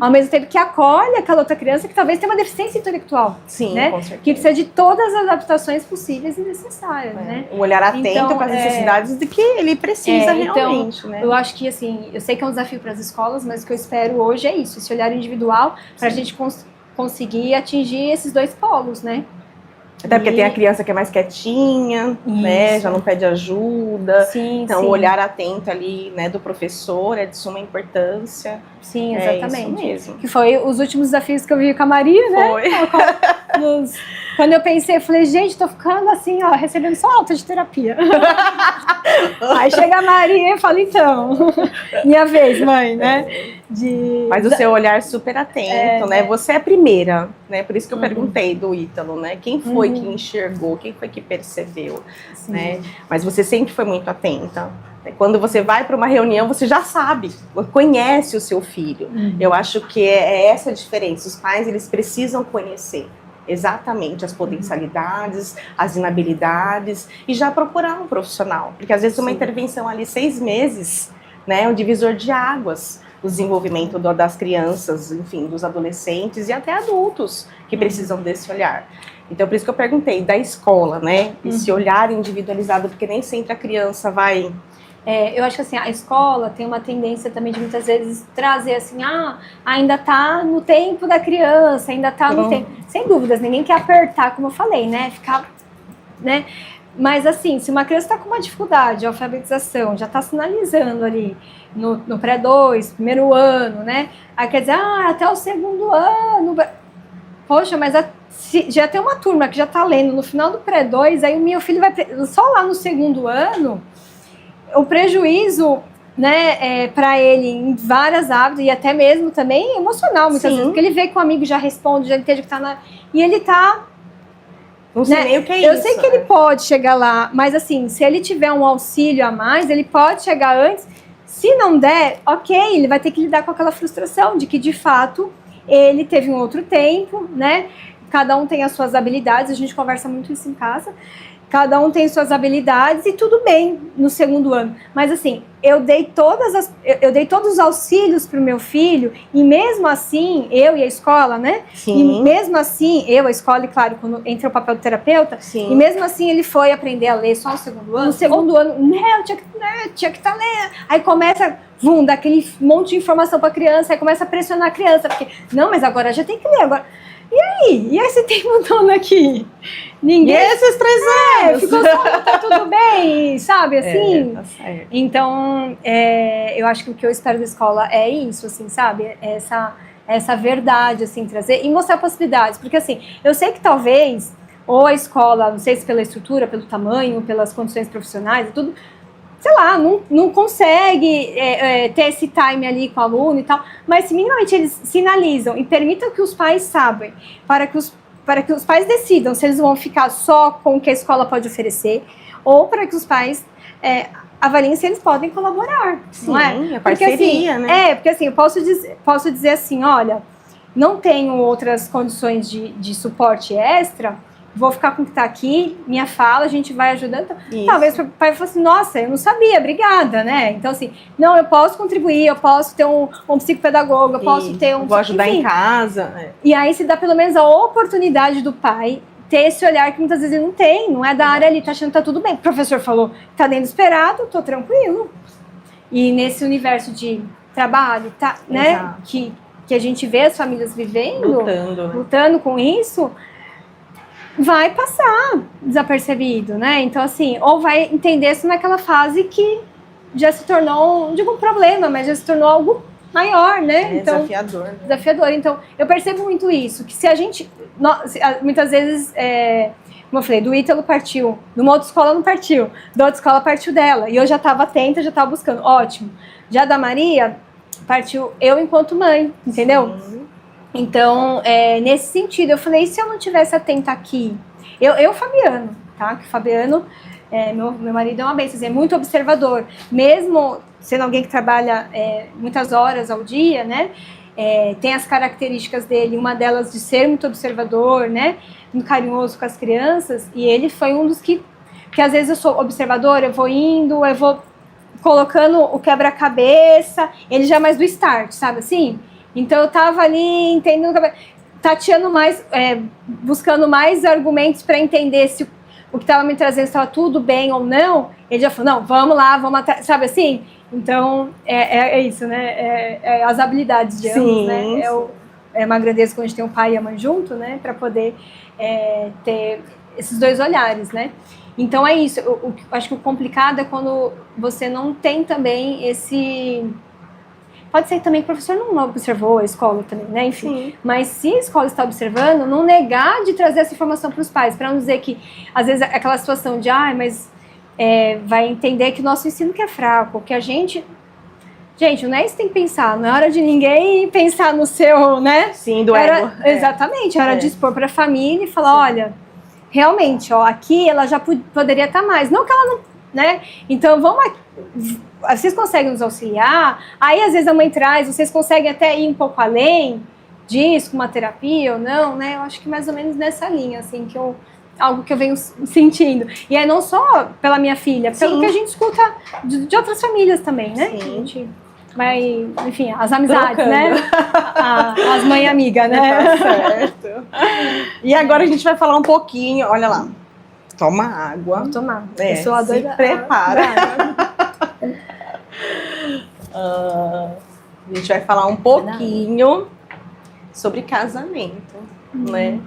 Ao mesmo tempo que acolhe aquela outra criança que talvez tenha uma deficiência intelectual, né? Com certeza. Que precisa de todas as adaptações possíveis e necessárias, né? Um olhar atento com as necessidades de que ele precisa realmente, então, né? Eu acho que, assim, eu sei que é um desafio para as escolas, mas o que eu espero hoje é isso, esse olhar individual para a gente conseguir atingir esses dois polos, né? Até porque tem a criança que é mais quietinha, né? Já não pede ajuda. Então, o olhar atento ali, né, do professor é de suma importância. Sim, exatamente. Isso mesmo. Que foi os últimos desafios que eu vi com a Maria, né? Foi. Quando eu pensei, eu falei, gente, tô ficando assim, ó, recebendo só alta de terapia. Aí chega a Maria e fala, então, minha vez, mãe, né? Mas o seu olhar super atento, né? Você é a primeira, né? Por isso que eu perguntei do Ítalo, né? Quem foi que enxergou, quem foi que percebeu, né? Mas você sempre foi muito atenta. Quando você vai para uma reunião, você já sabe, conhece o seu filho. Eu acho que é essa a diferença. Os pais, eles precisam conhecer exatamente as potencialidades, as inabilidades e já procurar um profissional. Porque às vezes uma intervenção ali 6 meses, né, é um divisor de águas, o desenvolvimento das crianças, enfim, dos adolescentes e até adultos que precisam desse olhar. Então, por isso que eu perguntei da escola, né, esse olhar individualizado, porque nem sempre a criança vai... eu acho que assim, a escola tem uma tendência também de muitas vezes trazer assim, ainda tá no tempo da criança, ainda tá no tempo. Sem dúvidas, ninguém quer apertar, como eu falei, né? Ficar, né? Mas assim, se uma criança está com uma dificuldade de alfabetização, já está sinalizando ali no pré-2, primeiro ano, né? Aí quer dizer, até o segundo ano. Poxa, mas já tem uma turma que já está lendo no final do pré-2, aí o meu filho vai só lá no segundo ano. O prejuízo, né, para ele em várias hábitos e até mesmo também emocional, muitas vezes, porque ele vê que o amigo já responde, já entende que tá na... E ele tá... Não sei nem o que é isso. Eu sei que ele pode chegar lá, mas assim, se ele tiver um auxílio a mais, ele pode chegar antes. Se não der, ok, ele vai ter que lidar com aquela frustração de que, de fato, ele teve um outro tempo, né? Cada um tem as suas habilidades, a gente conversa muito isso em casa. Cada um tem suas habilidades e tudo bem no segundo ano. Mas assim, eu dei todos os auxílios para o meu filho e mesmo assim, eu e a escola, né? Sim. E mesmo assim, eu, a escola, e claro, quando entra o papel do terapeuta, Sim. E mesmo assim ele foi aprender a ler só no segundo ano. No segundo ano, eu tinha que estar lendo. Aí começa, dá aquele monte de informação para a criança, aí começa a pressionar a criança, porque, não, mas agora já tem que ler, agora... E aí? E esse tempo todo aqui? Ninguém... E esses 3 anos? Ficou só, tá tudo bem, sabe, assim? Tá certo. Então, eu acho que o que eu espero da escola é isso, assim, sabe? Essa verdade, assim, trazer e mostrar possibilidades. Porque, assim, eu sei que talvez, ou a escola, não sei se pela estrutura, pelo tamanho, pelas condições profissionais e tudo... sei lá, não consegue ter esse time ali com o aluno e tal, mas se minimamente eles sinalizam e permitam que os pais saibam, para que os pais decidam se eles vão ficar só com o que a escola pode oferecer, ou para que os pais avaliem se eles podem colaborar, Sim, não é? A parceria, porque, né? Porque assim, eu posso dizer assim, olha, não tenho outras condições de suporte extra, vou ficar com o que está aqui, minha fala, a gente vai ajudando. Então, talvez o pai fale assim, nossa, eu não sabia, obrigada, né? Então, assim, não, eu posso contribuir, eu posso ter um psicopedagogo, eu posso ter um... Vou ajudar em casa. E aí se dá pelo menos a oportunidade do pai ter esse olhar que muitas vezes ele não tem, não é da área ali, tá achando que tá tudo bem. O professor falou, tá dentro esperado, tô tranquilo. E nesse universo de trabalho, tá, né? Que a gente vê as famílias vivendo, lutando com isso... vai passar desapercebido, né? Então, assim, ou vai entender isso naquela fase que já se tornou, não digo um problema, mas já se tornou algo maior, né? Então, desafiador. Né? Desafiador. Então, eu percebo muito isso, que se a gente, muitas vezes, como eu falei, do Ítalo partiu, de uma outra escola não partiu, da outra escola partiu dela, e eu já estava atenta, já estava buscando, ótimo. Já da Maria, partiu eu enquanto mãe, entendeu? Sim. Então, nesse sentido, eu falei, e se eu não tivesse atenta aqui? Fabiano, tá? Que o Fabiano, meu marido é uma bênção, é muito observador. Mesmo sendo alguém que trabalha muitas horas ao dia, né? Tem as características dele, uma delas de ser muito observador, né? Muito carinhoso com as crianças. E ele foi um dos que às vezes eu sou observador, eu vou colocando o quebra-cabeça, ele já é mais do start, sabe assim? Então eu tava ali entendendo, tateando mais, buscando mais argumentos para entender se o que estava me trazendo estava tudo bem ou não. Ele já falou, não, vamos lá, vamos atrás, sabe assim? Então é isso, né? As habilidades de ambos, né? Eu me agradeço quando a gente tem o pai e a mãe junto, né? Para poder ter esses dois olhares, né? Então é isso. Eu acho que o complicado é quando você não tem também esse... Pode ser também que o professor não observou a escola também, né? Enfim. Sim. Mas se a escola está observando, não negar de trazer essa informação para os pais, para não dizer que, às vezes, aquela situação de, mas vai entender que o nosso ensino que é fraco, que a gente... Gente, não é isso que tem que pensar. Não é hora de ninguém pensar no seu, né? Sim, do ego. Exatamente, é hora de expor para a família e falar, olha, realmente, ó, aqui ela já poderia estar mais. Não que ela não, né? Então, vocês conseguem nos auxiliar? Aí, às vezes, a mãe traz, vocês conseguem até ir um pouco além disso, com uma terapia ou não, né? Eu acho que mais ou menos nessa linha, assim, algo que eu venho sentindo. E é não só pela minha filha, pelo que a gente escuta de outras famílias também, né? Sim. A gente vai, enfim, as amizades, trocando, né? As mães amigas, né? Tá certo. E agora a gente vai falar um pouquinho, olha lá, toma água. Vou tomar. Eu sou a doida. Se prepara. A gente vai falar um pouquinho sobre casamento, né?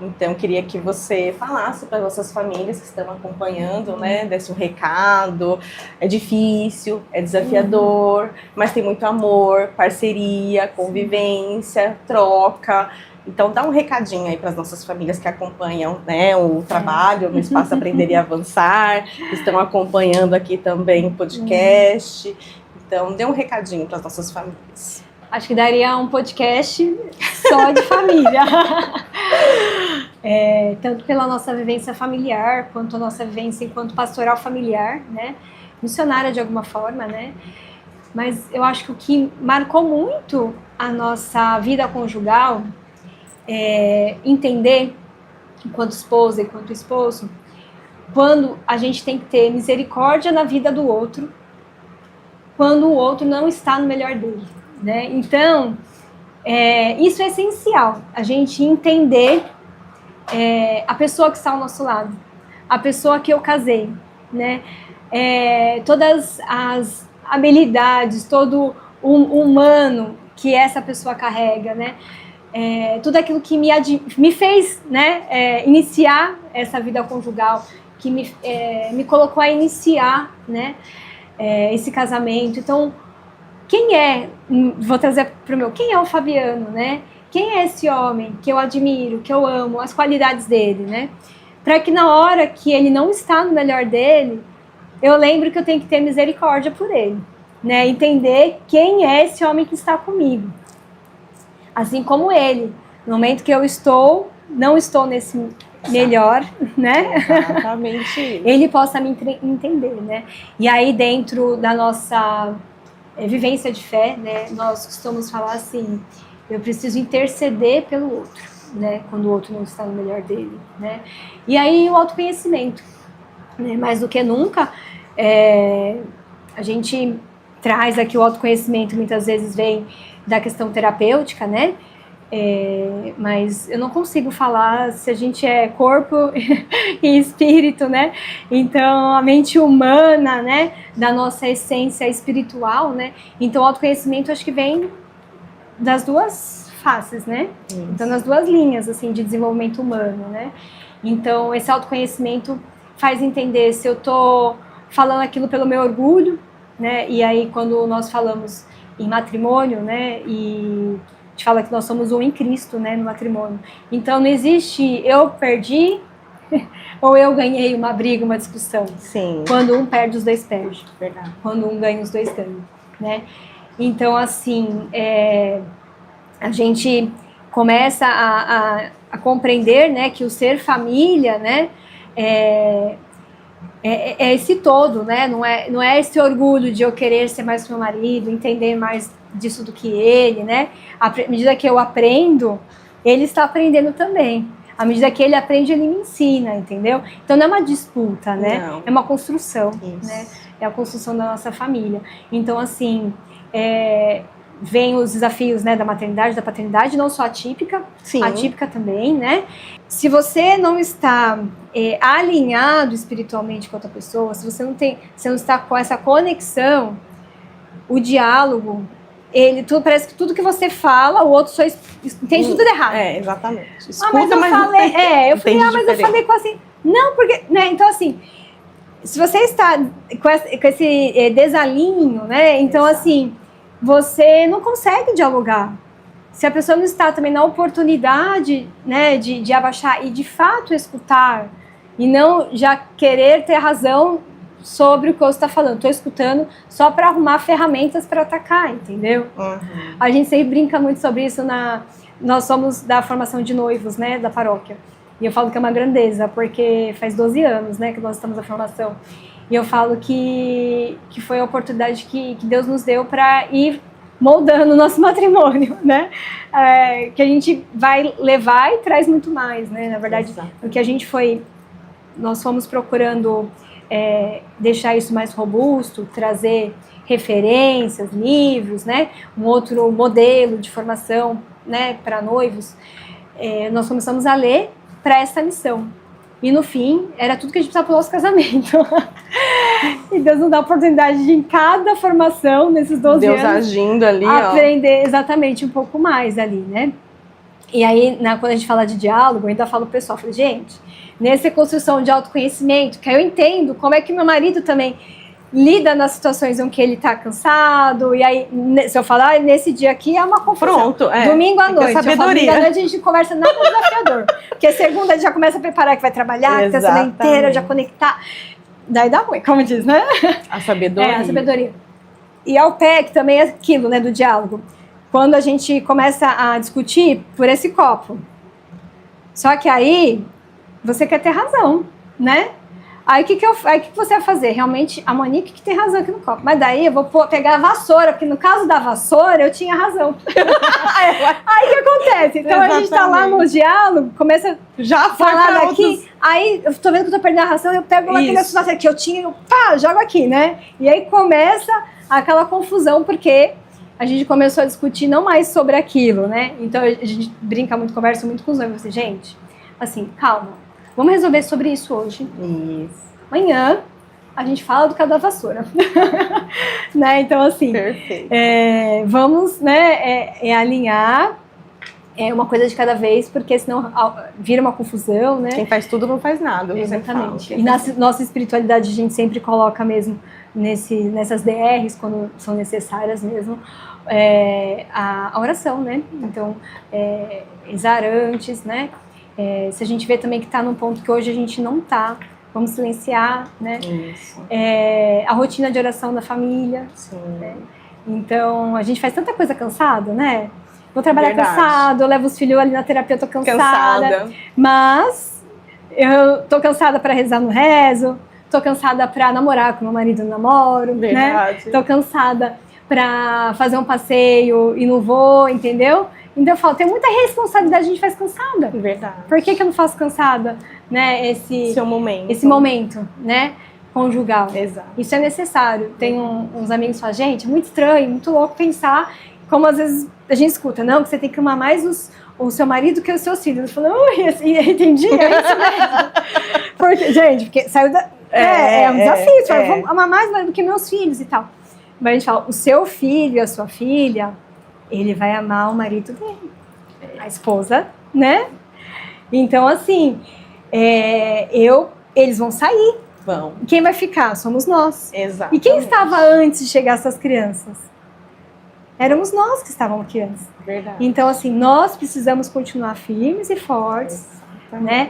Então, eu queria que você falasse para as nossas famílias que estão acompanhando, né? Desse um recado. É difícil, é desafiador, mas tem muito amor, parceria, convivência, troca. Então, dá um recadinho aí para as nossas famílias que acompanham, né, o trabalho no Espaço Aprender e Avançar, que estão acompanhando aqui também o podcast. Então, dê um recadinho para as nossas famílias. Acho que daria um podcast só de família. Tanto pela nossa vivência familiar, quanto a nossa vivência enquanto pastoral familiar, né? Missionária de alguma forma, né? Mas eu acho que o que marcou muito a nossa vida conjugal é entender, enquanto esposa e enquanto esposo, quando a gente tem que ter misericórdia na vida do outro, quando o outro não está no melhor dele. Né? Então, isso é essencial, a gente entender a pessoa que está ao nosso lado, a pessoa que eu casei, né? Todas as habilidades, todo o humano que essa pessoa carrega, né? Tudo aquilo que me fez, né, iniciar essa vida conjugal, que me colocou a iniciar, né, esse casamento. Então, vou trazer para o meu, quem é o Fabiano, né? Quem é esse homem que eu admiro, que eu amo, as qualidades dele, né? Para que na hora que ele não está no melhor dele, eu lembro que eu tenho que ter misericórdia por ele, né? Entender quem é esse homem que está comigo. Assim como ele, no momento que eu não estou nesse melhor, né? Exatamente isso. Ele possa me entender, né? E aí dentro da nossa vivência de fé, né, nós costumamos falar assim, eu preciso interceder pelo outro, né, quando o outro não está no melhor dele, né, e aí o autoconhecimento, né, mais do que nunca, a gente traz aqui o autoconhecimento, muitas vezes vem da questão terapêutica, né, mas eu não consigo falar se a gente é corpo e espírito, né? Então, a mente humana, né? Da nossa essência espiritual, né? Então, o autoconhecimento acho que vem das duas faces, né? Isso. Então, nas duas linhas, assim, de desenvolvimento humano, né? Então, esse autoconhecimento faz entender se eu tô falando aquilo pelo meu orgulho, né? E aí, quando nós falamos em matrimônio, né? E a gente fala que nós somos um em Cristo, né, no matrimônio. Então, não existe eu perdi ou eu ganhei uma briga, uma discussão. Sim. Quando um perde, os dois perdem. Verdade. Quando um ganha, os dois ganham, né? Então, assim, a gente começa a compreender, né, que o ser família, né, é esse todo, né? Não é esse orgulho de eu querer ser mais que meu marido, entender mais disso do que ele, né? À medida que eu aprendo, ele está aprendendo também. À medida que ele aprende, ele me ensina, entendeu? Então não é uma disputa, né? Não. É uma construção, Isso. né? É a construção da nossa família. Então, assim, vem os desafios, né, da maternidade, da paternidade, não só atípica, Sim. atípica também, né? Se você não está alinhado espiritualmente com outra pessoa, se você não está com essa conexão, o diálogo, parece que tudo que você fala, o outro só entende tudo errado. Exatamente. Escuta, mas eu falei, eu falei com assim, não, porque, né, então assim, se você está com esse desalinho, né, então Exato. assim, você não consegue dialogar. Se a pessoa não está também na oportunidade, né, de abaixar e de fato escutar e não já querer ter razão sobre o que o outro está falando. Estou escutando só para arrumar ferramentas para atacar, entendeu? A gente sempre brinca muito sobre isso. Nós somos da formação de noivos, né, da paróquia. E eu falo que é uma grandeza, porque faz 12 anos, né, que nós estamos na formação. E eu falo que foi a oportunidade que Deus nos deu para ir moldando o nosso matrimônio, né? Que a gente vai levar e traz muito mais, né? Na verdade, o que a gente nós fomos procurando deixar isso mais robusto, trazer referências, livros, né? Um outro modelo de formação, né? Para noivos. Nós começamos a ler para essa missão. E no fim, era tudo que a gente precisava para o nosso casamento. E Deus nos dá a oportunidade de, em cada formação, nesses 12 anos, Deus agindo ali, aprender exatamente um pouco mais ali, né? E aí, quando a gente fala de diálogo, eu ainda falo pro pessoal, falo, gente, nessa construção de autoconhecimento, que eu entendo como é que meu marido também lida nas situações em que ele tá cansado, e aí, se eu falar, nesse dia aqui é uma confusão. Pronto, domingo à noite. Sabedoria. Domingo à noite a gente conversa nada desafiador. Porque segunda a gente já começa a preparar que vai trabalhar, que a semana inteira já conectar. Daí dá ruim, como diz, né? A sabedoria. A sabedoria. E ao pé, que também é aquilo, né, do diálogo. Quando a gente começa a discutir por esse copo. Só que aí, você quer ter razão, né? Aí o que você vai fazer? Realmente, a Monique que tem razão aqui no copo. Mas daí eu vou pegar a vassoura, porque no caso da vassoura, eu tinha razão. Aí o que acontece? Então a gente tá lá no diálogo, começa já a falar daqui, aí eu tô vendo que eu tô perdendo a razão, eu pego aquele vassoura que eu tinha, eu jogo aqui, né? E aí começa aquela confusão, porque a gente começou a discutir não mais sobre aquilo, né? Então a gente brinca muito, conversa muito com os noivos, assim, gente, assim, calma. Vamos resolver sobre isso hoje. Isso. Amanhã a gente fala do caso da vassoura. Né? Então, assim, perfeito. Vamos, né, alinhar uma coisa de cada vez, porque senão vira uma confusão, né? Quem faz tudo não faz nada. Exatamente. E na nossa espiritualidade a gente sempre coloca mesmo nessas DRs, quando são necessárias mesmo, a oração, né? Então, rezar antes, né? Se a gente vê também que está num ponto que hoje a gente não está, vamos silenciar, né? Isso. A rotina de oração da família. Sim. Né? Então, a gente faz tanta coisa cansado, né? Vou trabalhar cansado, eu levo os filhos ali na terapia, eu tô cansada. Mas eu tô cansada para rezar no rezo, tô cansada para namorar com meu marido no namoro, verdade. Né? Tô cansada para fazer um passeio e não vou, entendeu? Então eu falo, tem muita responsabilidade, a gente faz cansada. Verdade. Por que eu não faço cansada, né? Esse momento, né? Conjugal. Exato. Isso é necessário. Tem uns amigos que falam, gente, é muito estranho, muito louco pensar, como às vezes a gente escuta, não, que você tem que amar mais o seu marido que os seus filhos. Eu falo, entendi, é isso mesmo. Porque, gente, porque saiu da... É um desafio, fala, vou amar mais do que meus filhos e tal. Mas a gente fala, o seu filho e a sua filha, ele vai amar o marido dele, a esposa, né? Então, assim, eles vão sair. Vão. Quem vai ficar? Somos nós. Exato. E quem estava antes de chegar essas crianças? Éramos nós que estávamos aqui antes. Verdade. Então, assim, nós precisamos continuar firmes e fortes, né?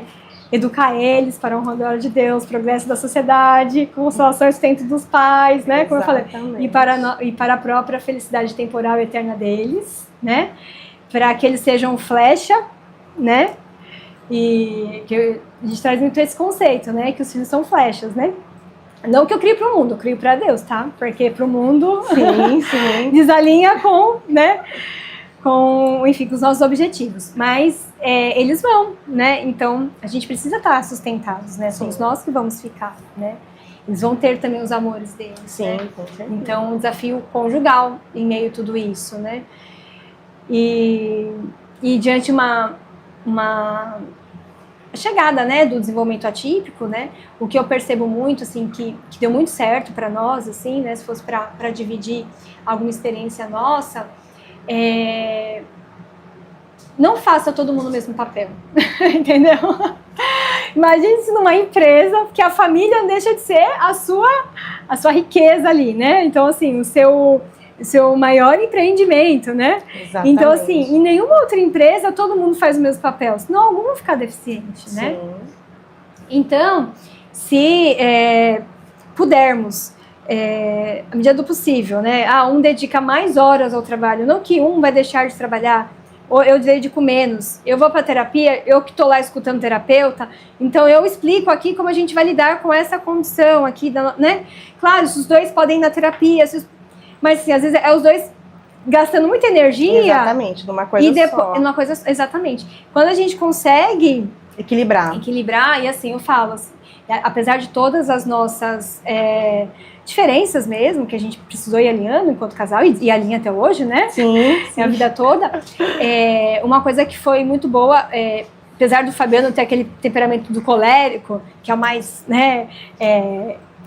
Educar eles para a honra de Deus, progresso da sociedade, consolação e sustento dos pais, né? Como eu falei. E para a própria felicidade temporal e eterna deles, né? Para que eles sejam flecha, né? E que a gente traz muito esse conceito, né? Que os filhos são flechas, né? Não que eu crio para o mundo, eu crio para Deus, tá? Porque para o mundo sim. Desalinha com, né? Enfim, com os nossos objetivos. Mas eles vão, né? Então, a gente precisa estar sustentados, né? Somos nós que vamos ficar, né? Eles vão ter também os amores deles. Sim, né? com certeza. Então, um desafio conjugal em meio a tudo isso, né? E diante uma chegada, né, do desenvolvimento atípico, né? O que eu percebo muito, assim, que deu muito certo para nós, assim, né? Se fosse para dividir alguma experiência nossa, não faça todo mundo o mesmo papel, entendeu? Imagine se numa empresa que a família não deixa de ser a sua riqueza ali, né? Então, assim, o seu maior empreendimento, né? Exatamente. Então, assim, em nenhuma outra empresa todo mundo faz o mesmo papel, senão algum vai ficar deficiente, né? Sim. Então, se pudermos, à medida do possível, né? Um dedica mais horas ao trabalho, não que um vai deixar de trabalhar, ou eu dedico menos. Eu vou para terapia, eu que estou lá escutando terapeuta, então eu explico aqui como a gente vai lidar com essa condição aqui, né? Claro, os dois podem ir na terapia, mas assim, às vezes os dois gastando muita energia. Exatamente, numa coisa só. Numa coisa, exatamente. Quando a gente consegue equilibrar, e assim, eu falo, assim, apesar de todas as nossas diferenças mesmo, que a gente precisou ir alinhando enquanto casal, e alinha até hoje, né? Sim. A vida toda. Uma coisa que foi muito boa, apesar do Fabiano ter aquele temperamento do colérico, que é o mais, né,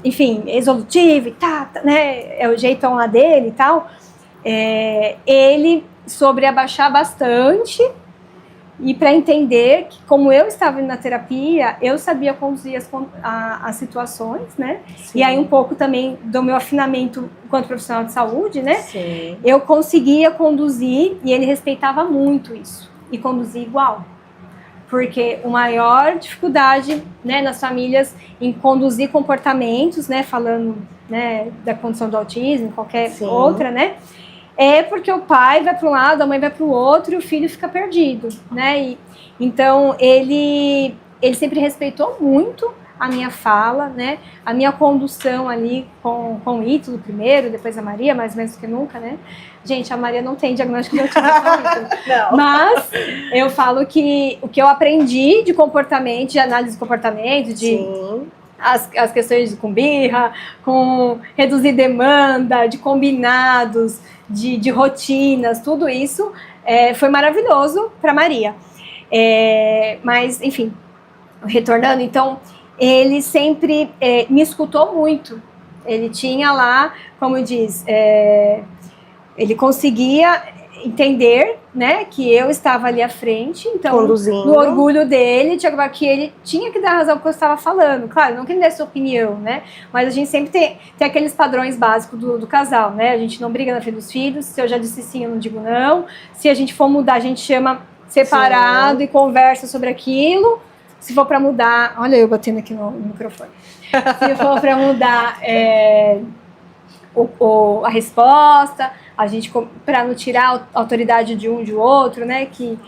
enfim, resolutivo e né, é o jeitão lá dele e tal, ele soube abaixar bastante. E para entender que, como eu estava na terapia, eu sabia conduzir as situações, né? Sim. E aí um pouco também do meu afinamento enquanto profissional de saúde, né? Sim. Eu conseguia conduzir e ele respeitava muito isso. E conduzia igual. Porque a maior dificuldade, né, nas famílias em conduzir comportamentos, né? Falando, né, da condição do autismo, qualquer Sim. outra, né? Porque o pai vai para um lado, a mãe vai para o outro e o filho fica perdido, né? Então, ele sempre respeitou muito a minha fala, né? A minha condução ali com o Ítalo primeiro, depois a Maria, mais ou menos que nunca, né? Gente, a Maria não tem diagnóstico de autismo, não. Mas eu falo que o que eu aprendi de comportamento, de análise de comportamento, de... Sim. As questões com birra, com reduzir demanda, de combinados, de rotinas, tudo isso foi maravilhoso para Maria. Mas, enfim, retornando, então, ele sempre me escutou muito. Ele tinha lá, como diz, ele conseguia entender, né, que eu estava ali à frente, então, conduzindo. No orgulho dele, que ele tinha que dar razão porque eu estava falando, claro, não que ele desse opinião, né, mas a gente sempre tem aqueles padrões básicos do casal, né, a gente não briga na frente dos filhos, se eu já disse sim, eu não digo não, se a gente for mudar, a gente chama separado Sim. e conversa sobre aquilo, se for para mudar, olha eu batendo aqui no microfone, se for para mudar a resposta, a gente, para não tirar a autoridade de um de outro, né, que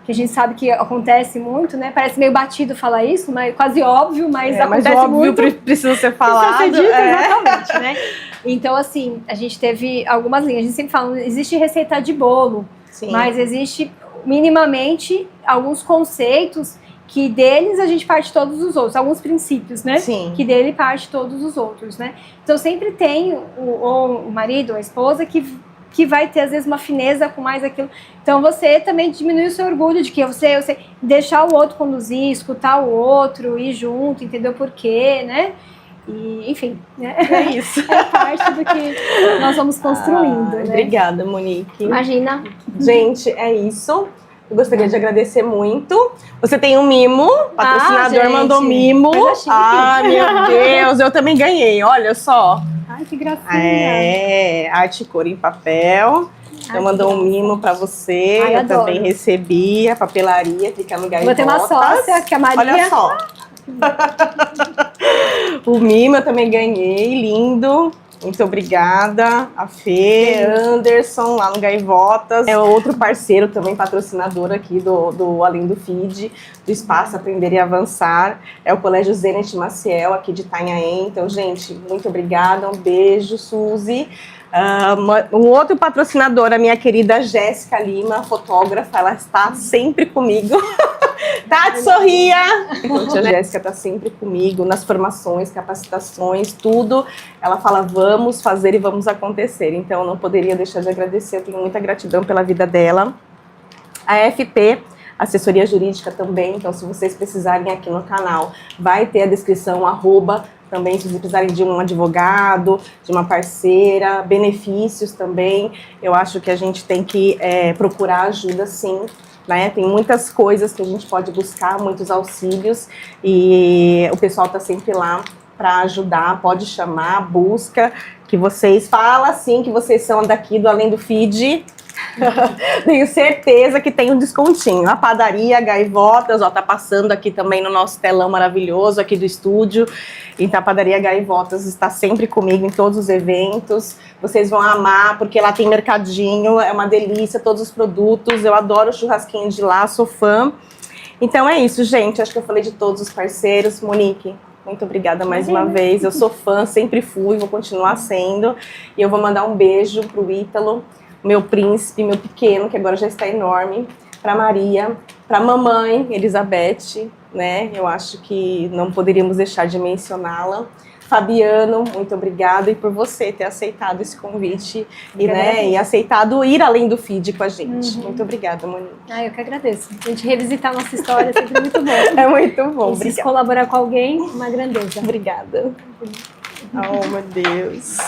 a gente sabe que acontece muito, né, parece meio batido falar isso, mas quase óbvio, mas acontece mas óbvio muito. Precisa ser falado. Precisa ser dito, exatamente, né. Então, assim, a gente teve algumas linhas, a gente sempre fala, não existe receita de bolo, Sim. mas existe minimamente alguns conceitos que deles a gente parte todos os outros, alguns princípios, né? Sim. Que dele parte todos os outros, né? Então sempre tem o marido ou a esposa que vai ter às vezes uma fineza com mais aquilo. Então você também diminui o seu orgulho de que você deixar o outro conduzir, escutar o outro, ir junto, entender o porquê, né? E, enfim, né? É isso. É parte do que nós vamos construindo, né? Obrigada, Monique. Imagina. Gente, é isso. Eu gostaria de agradecer muito. Você tem um mimo, patrocinador gente, mandou mimo. Meu Deus, eu também ganhei, olha só. Ai, que gracinha. Arte e cor em papel. Eu mandou um mimo pra você, Ai, eu adoro. Também recebi. A papelaria fica no Gaivotas. Vou ter uma sócia, que é a Maria. Olha só. O mimo eu também ganhei, lindo. Muito obrigada, a Fê, Anderson, lá no Gaivotas. É outro parceiro também, patrocinador aqui do Além do Feed, do Espaço Aprender e Avançar. É o Colégio Zenit Maciel, aqui de Itanhaém. Então, gente, muito obrigada. Um beijo, Suzy. Um outro patrocinador, a minha querida Jéssica Lima, fotógrafa, ela está sempre comigo. Tati, sorria! A Jéssica está sempre comigo nas formações, capacitações, tudo. Ela fala, vamos fazer e vamos acontecer. Então, eu não poderia deixar de agradecer, eu tenho muita gratidão pela vida dela. A FP, assessoria jurídica também, então se vocês precisarem aqui no canal, vai ter a descrição, @ também, se vocês precisarem de um advogado, de uma parceira, benefícios também. Eu acho que a gente tem que procurar ajuda, sim. Né? Tem muitas coisas que a gente pode buscar, muitos auxílios, e o pessoal está sempre lá para ajudar, pode chamar, busca, que vocês falam assim, que vocês são daqui do Além do Feed. Tenho certeza que tem um descontinho. A padaria Gaivotas, ó, tá passando aqui também no nosso telão maravilhoso aqui do estúdio. Então a padaria Gaivotas está sempre comigo em todos os eventos. Vocês vão amar, porque lá tem mercadinho, é uma delícia, todos os produtos. Eu adoro o churrasquinho de lá, sou fã. Então é isso, gente. Acho que eu falei de todos os parceiros. Monique, muito obrigada mais uma vez. Eu sou fã, sempre fui, vou continuar sendo. E eu vou mandar um beijo pro Ítalo, meu príncipe, meu pequeno, que agora já está enorme, pra Maria, pra mamãe, Elizabeth, né? Eu acho que não poderíamos deixar de mencioná-la. Fabiano, muito obrigada, e por você ter aceitado esse convite e aceitado ir além do feed com a gente. Muito obrigada, Monique. Eu que agradeço. A gente revisitar a nossa história é sempre muito bom. É muito bom. E se colaborar com alguém, uma grandeza. Obrigada. Oh, meu Deus.